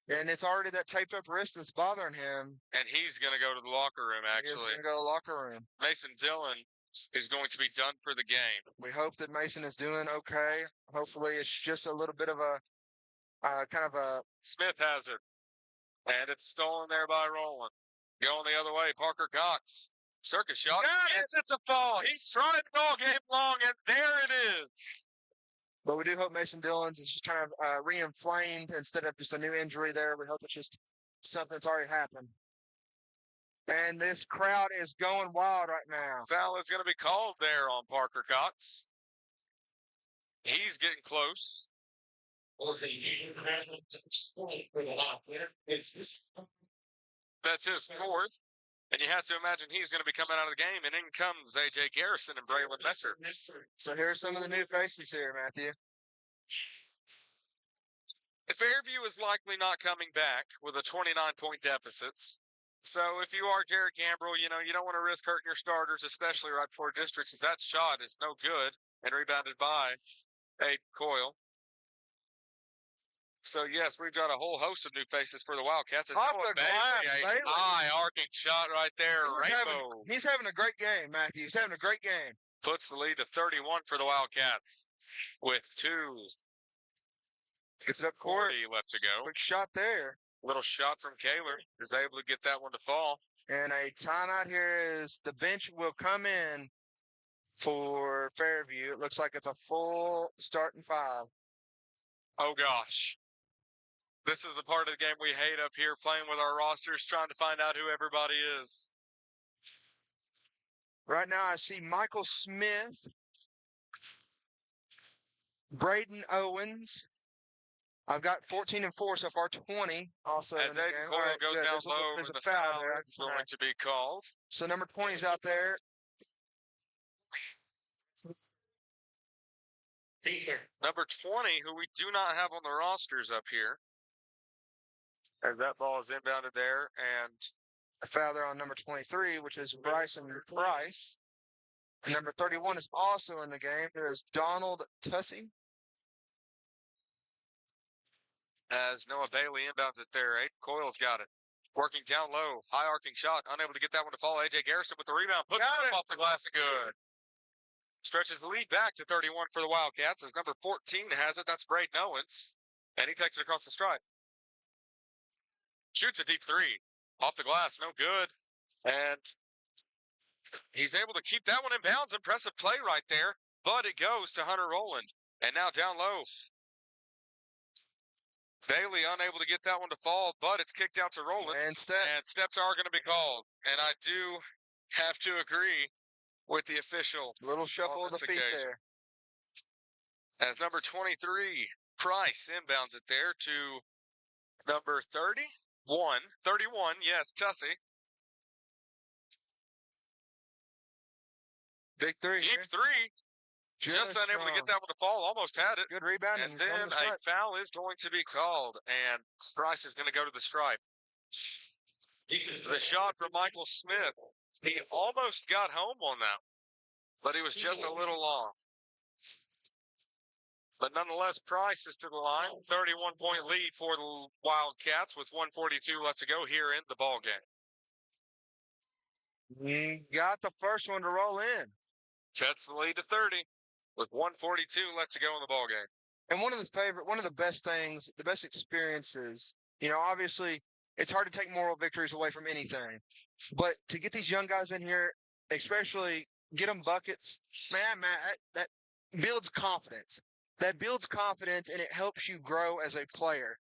And it's already that taped up wrist that's bothering him. And he's going to go to the locker room, actually. He's going to go to the locker room. Mason Dillon is going to be done for the game. We hope that Mason is doing okay. Hopefully it's just a little bit of a kind of a... Smith has it. And it's stolen there by Rowland. Going the other way, Parker Cox. Circus shot. Yes, it's a fall. He's tried it all game long, and there it is. But we do hope Mason Dillon's is just kind of re-inflamed instead of just a new injury there. We hope it's just something that's already happened. And this crowd is going wild right now. Foul is going to be called there on Parker Cox. He's getting close. That's his 4th. And you have to imagine he's going to be coming out of the game, and in comes A.J. Garrison and Braylon Messer. So here are some of the new faces here, Matthew. Fairview is likely not coming back with a 29-point deficit. So if you are Jared Gambrell, you don't want to risk hurting your starters, especially right before districts, as that shot is no good and rebounded by Aiden Coyle. So, yes, we've got a whole host of new faces for the Wildcats. There's Off the glass, Bailey. High arcing shot right there. He's having a great game, Matthew. He's having a great game. Puts the lead to 31 for the Wildcats with 2. Gets it up court. 40 left to go. Quick shot there. Little shot from Kaler. Is able to get that one to fall. And a timeout here is the bench will come in for Fairview. It looks like it's a full starting 5. Oh, gosh. This is the part of the game we hate up here, playing with our rosters, trying to find out who everybody is. Right now, I see Michael Smith, Braden Owens. I've got 14 and 4 so far, 20 also As in the Aiden game. Coyle All right, goes good. down There's low, there's and a the foul there. is going to be called. So number 20 is out there. Number 20, who we do not have on the rosters up here. As that ball is inbounded there, and A foul there on number 23, which is Bryson Price. And number 31 is also in the game. There's Donald Tussey. as Noah Bailey inbounds it there, Aiden Coyle's got it. Working down low, high arcing shot, unable to get that one to fall. AJ Garrison with the rebound, puts it off the glass and good. Stretches the lead back to 31 for the Wildcats as number 14 has it. That's Braden Owens. And he takes it across the stripe. Shoots a deep three. Off the glass, no good. And he's able to keep that one in bounds. Impressive play right there. But it goes to Hunter Rowland. And now down low. Bailey unable to get that one to fall, but it's kicked out to Rowland. And steps. And steps are going to be called. And I do have to agree with the official. Little shuffle of the feet occasion. there. As number 23, Price inbounds it there to number 31, yes, Tussey. Big three. Deep here. three. Just unable to get that one to fall. Almost had it. Good rebound. And then a foul is going to be called. And Price is going to go to the stripe. The shot from Michael Smith. He almost got home on that, but he was just a little long. But nonetheless, Price is to the line. 31-point lead for the Wildcats with 1:42 left to go here in the ball game. Got the first one to roll in. Sets the lead to 30 with 1:42 left to go in the ball game. And one of the best things, the best experiences, obviously it's hard to take moral victories away from anything, but to get these young guys in here, especially get them buckets, man, that builds confidence. That builds confidence, and it helps you grow as a player.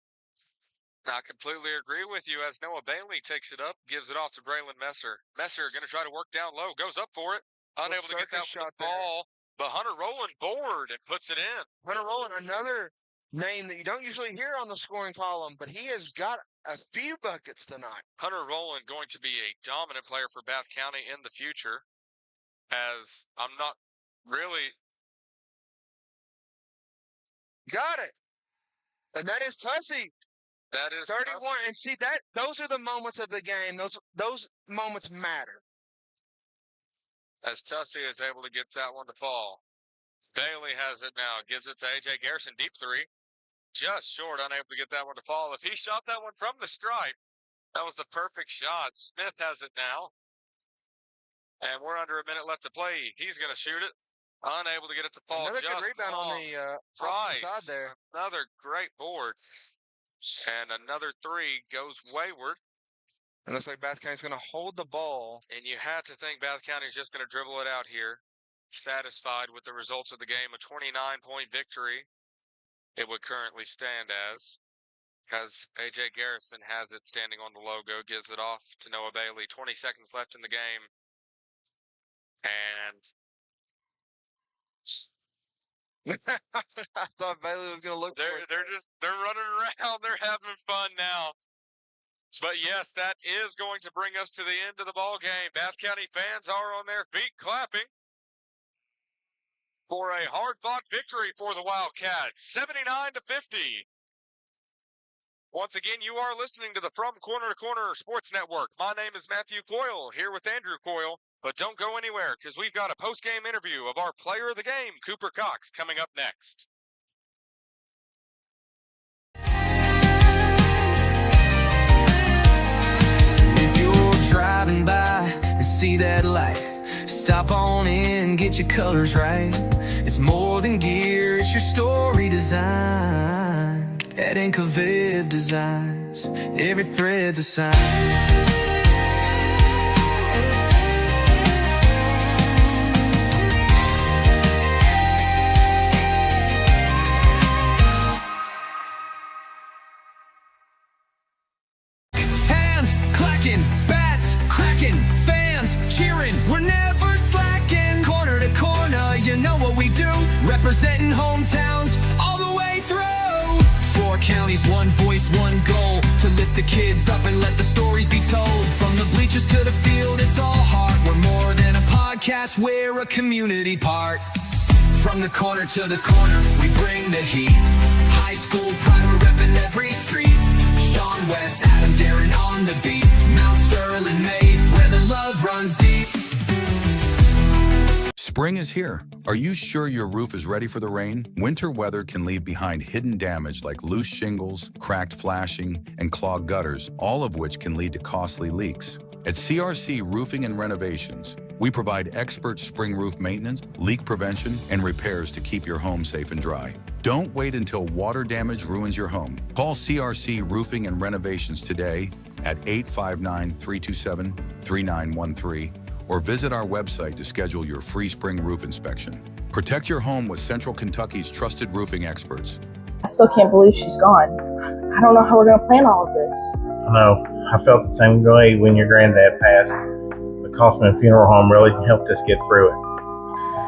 I completely agree with you as Noah Bailey takes it up, gives it off to Braylon Messer. Messer going to try to work down low, goes up for it, unable to get that shot ball, but Hunter Rowland board and puts it in. Hunter Rowland, another name that you don't usually hear on the scoring column, but he has got a few buckets tonight. Hunter Rowland going to be a dominant player for Bath County in the future, as I'm not really... Got it. And that is Tussey. That is 31. Tussey. And see, those are the moments of the game. Those moments matter. As Tussey is able to get that one to fall. Bailey has it now. Gives it to A.J. Garrison. Deep three. Just short. Unable to get that one to fall. If he shot that one from the stripe, that was the perfect shot. Smith has it now. And we're under a minute left to play. He's going to shoot it. Unable to get it to fall. Another just good rebound on the Price. opposite side there. Another great board. And another three goes wayward. It looks like Bath County's going to hold the ball. And you had to think Bath County's just going to dribble it out here. Satisfied with the results of the game. A 29-point victory. It would currently stand as A.J. Garrison has it standing on the logo. Gives it off to Noah Bailey. 20 seconds left in the game. And... I thought Bailey was going to look for it. They're running around. They're having fun now. But yes, that is going to bring us to the end of the ball game. Bath County fans are on their feet clapping for a hard-fought victory for the Wildcats, 79-50. Once again, you are listening to the From Corner to Corner Sports Network. My name is Matthew Coyle, here with Andrew Coyle. But don't go anywhere, because we've got a post-game interview of our player of the game, Cooper Cox, coming up next. If you're driving by and see that light, stop on in, get your colors right. It's more than gear, it's your story design. At Incoviv Designs, every thread's a sign. rocking, bats cracking, fans cheering. We're never slacking. Corner to corner, you know what we do. Representing hometowns all the way through. 4 counties, 1 voice, 1 goal. To lift the kids up and let the stories be told. From the bleachers to the field, it's all heart. We're more than a podcast, we're a community part. From the corner to the corner, we bring the heat. High school pride, we're repping every street. Sean West, Adam, Darren on the beat. Mount Sterling made, where the love runs deep. Spring is here. Are you sure your roof is ready for the rain? Winter weather can leave behind hidden damage like loose shingles, cracked flashing, and clogged gutters, all of which can lead to costly leaks. At CRC Roofing and Renovations, we provide expert spring roof maintenance, leak prevention, and repairs to keep your home safe and dry. Don't wait until water damage ruins your home. Call CRC Roofing and Renovations today at 859-327-3913 or visit our website to schedule your free spring roof inspection. Protect your home with Central Kentucky's trusted roofing experts. I still can't believe she's gone. I don't know how we're going to plan all of this. I know. I felt the same way when your granddad passed. The Kaufman Funeral Home really helped us get through it.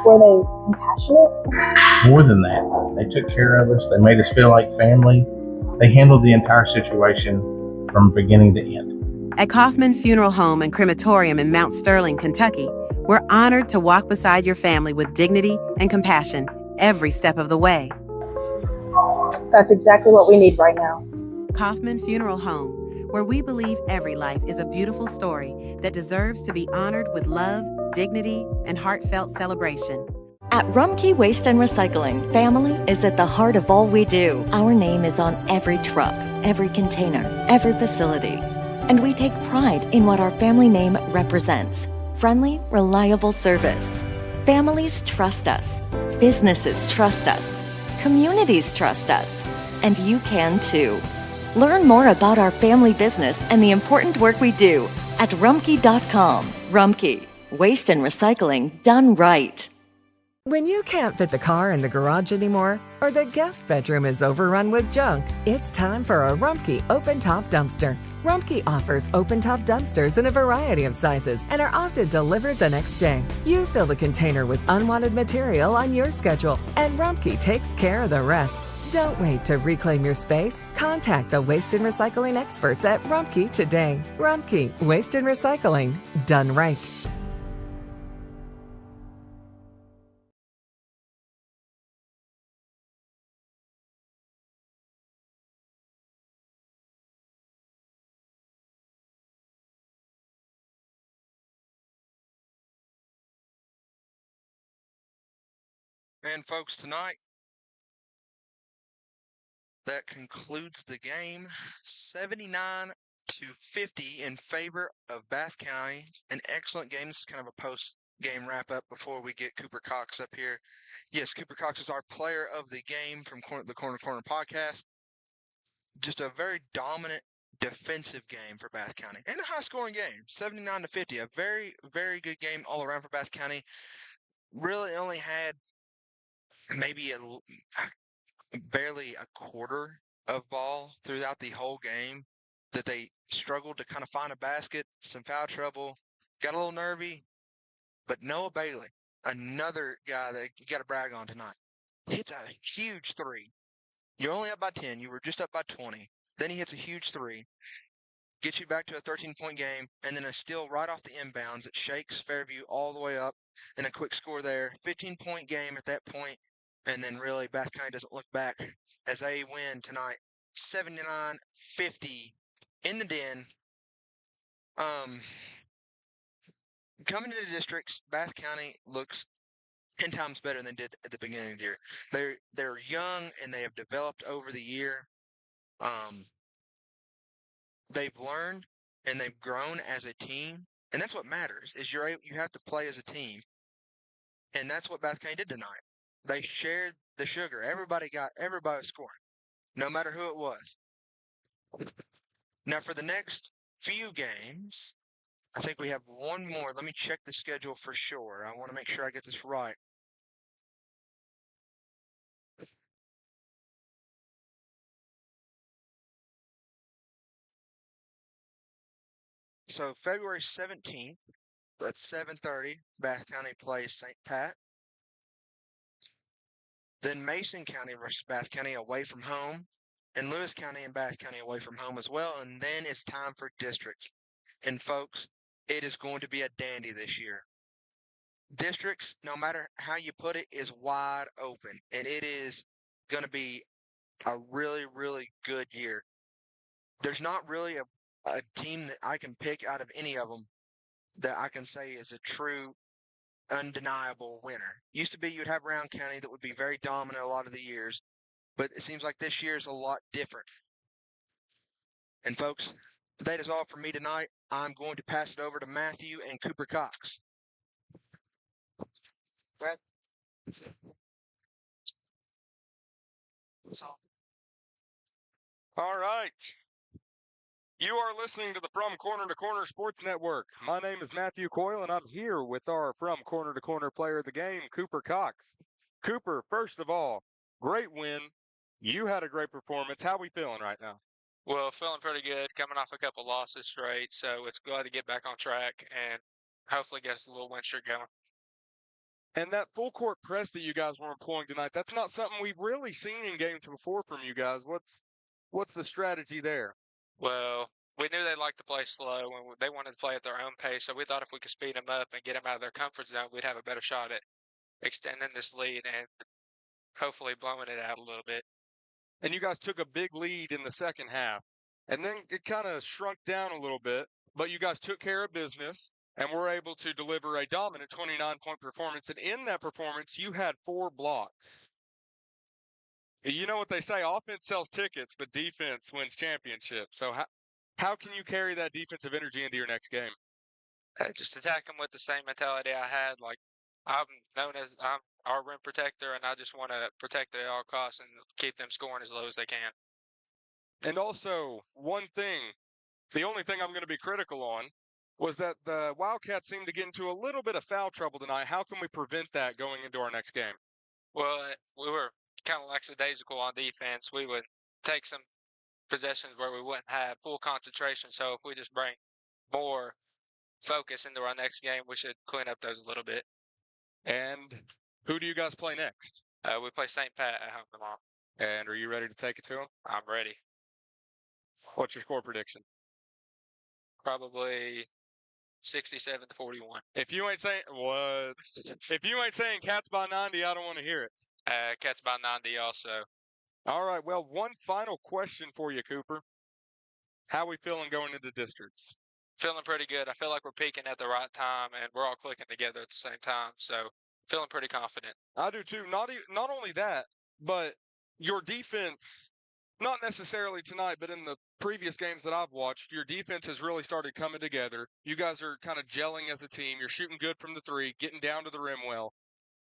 Were they compassionate? More than that, they took care of us. They made us feel like family. They handled the entire situation from beginning to end. At Kaufman Funeral Home and Crematorium in Mount Sterling, Kentucky, we're honored to walk beside your family with dignity and compassion every step of the way. That's exactly what we need right now. Kaufman Funeral Home, where we believe every life is a beautiful story that deserves to be honored with love, dignity, and heartfelt celebration. At Rumpke Waste and Recycling, family is at the heart of all we do. Our name is on every truck, every container, every facility. And we take pride in what our family name represents. Friendly, reliable service. Families trust us. Businesses trust us. Communities trust us. And you can too. Learn more about our family business and the important work we do at Rumpke.com. Rumpke, waste and recycling done right. When you can't fit the car in the garage anymore, or the guest bedroom is overrun with junk, it's time for a Rumpke open-top dumpster. Rumpke offers open-top dumpsters in a variety of sizes and are often delivered the next day. You fill the container with unwanted material on your schedule, and Rumpke takes care of the rest. Don't wait to reclaim your space. Contact the Waste and Recycling experts at Rumpke today. Rumpke, Waste and Recycling, done right. And folks, tonight, that concludes the game. 79-50 in favor of Bath County. An excellent game. This is kind of a post-game wrap-up before we get Cooper Cox up here. Yes, Cooper Cox is our player of the game from the Corner to Corner podcast. Just a very dominant defensive game for Bath County. And a high-scoring game. 79-50. A very, very good game all around for Bath County. Really only had maybe barely a quarter of ball throughout the whole game that they struggled to kind of find a basket, some foul trouble, got a little nervy. But Noah Bailey, another guy that you got to brag on tonight, hits a huge three. You're only up by 10. You were just up by 20. Then he hits a huge three, gets you back to a 13-point game, and then a steal right off the inbounds that shakes Fairview all the way up, and a quick score there. 15-point game at that point. And then really Bath County doesn't look back as they win tonight 79-50 in the Den. Coming into the districts, Bath County looks 10 times better than they did at the beginning of the year. They're young and they have developed over the year. They've learned and they've grown as a team, and that's what matters. Is you have to play as a team, and that's what Bath County did tonight. They shared the sugar. Everybody was scoring, no matter who it was. Now, for the next few games, I think we have one more. Let me check the schedule for sure. I want to make sure I get this right. So February 17th, that's 7:30. Bath County plays St. Pat. Then Mason County versus Bath County away from home, and Lewis County and Bath County away from home as well. And then it's time for districts. And folks, it is going to be a dandy this year. Districts, no matter how you put it, is wide open, and it is going to be a really, really good year. There's not really a team that I can pick out of any of them that I can say is a true, undeniable winner. Used to be you'd have Round County that would be very dominant a lot of the years, but it seems like this year is a lot different. And folks, that is all from me tonight. I'm going to pass it over to Matthew and Cooper Cox. Brad? That's it. That's all. All right. You are listening to the From Corner to Corner Sports Network. My name is Matthew Coyle, and I'm here with our From Corner to Corner player of the game, Cooper Cox. Cooper, first of all, great win. You had a great performance. How are we feeling right now? Well, feeling pretty good, coming off a couple losses straight, so it's glad to get back on track and hopefully get us a little win streak going. And that full court press that you guys were employing tonight, that's not something we've really seen in games before from you guys. What's the strategy there? Well, we knew they'd like to play slow, and they wanted to play at their own pace, so we thought if we could speed them up and get them out of their comfort zone, we'd have a better shot at extending this lead and hopefully blowing it out a little bit. And you guys took a big lead in the second half, and then it kind of shrunk down a little bit, but you guys took care of business and were able to deliver a dominant 29-point performance. And in that performance, you had 4 blocks. You know what they say, offense sells tickets, but defense wins championships. So how can you carry that defensive energy into your next game? Just attack them with the same mentality I had. Like, I'm our rim protector, and I just want to protect it at all costs and keep them scoring as low as they can. And also, the only thing I'm going to be critical on, was that the Wildcats seemed to get into a little bit of foul trouble tonight. How can we prevent that going into our next game? Well, we were kind of lackadaisical on defense. We would take some possessions where we wouldn't have full concentration. So if we just bring more focus into our next game, we should clean up those a little bit. And who do you guys play next? We play St. Pat at home tomorrow. And are you ready to take it to them? I'm ready. What's your score prediction? Probably 67-41. If you ain't saying what? If you ain't saying Cats by 90, I don't want to hear it. Cats by 90 also. All right. Well, one final question for you, Cooper. How are we feeling going into districts? Feeling pretty good. I feel like we're peaking at the right time, and we're all clicking together at the same time. So feeling pretty confident. I do too. Not only that, but your defense. Not necessarily tonight, but in the previous games that I've watched, your defense has really started coming together. You guys are kind of gelling as a team. You're shooting good from the 3, getting down to the rim well.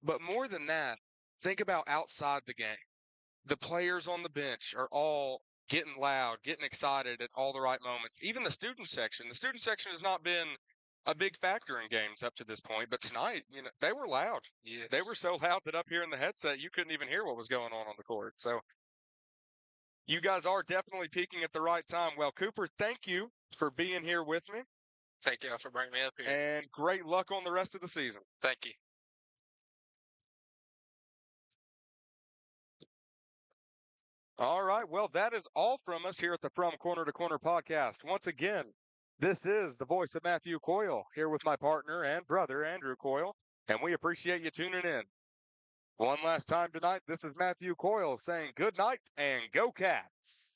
But more than that, think about outside the game. The players on the bench are all getting loud, getting excited at all the right moments. Even the student section. The student section has not been a big factor in games up to this point, but tonight, they were loud. Yes. They were so loud that up here in the headset, you couldn't even hear what was going on the court. So you guys are definitely peaking at the right time. Well, Cooper, thank you for being here with me. Thank y'all for bringing me up here. And great luck on the rest of the season. Thank you. All right. Well, that is all from us here at the From Corner to Corner podcast. Once again, this is the voice of Matthew Coyle here with my partner and brother, Andrew Coyle, and we appreciate you tuning in. One last time tonight, this is Matthew Coyle saying good night and go Cats.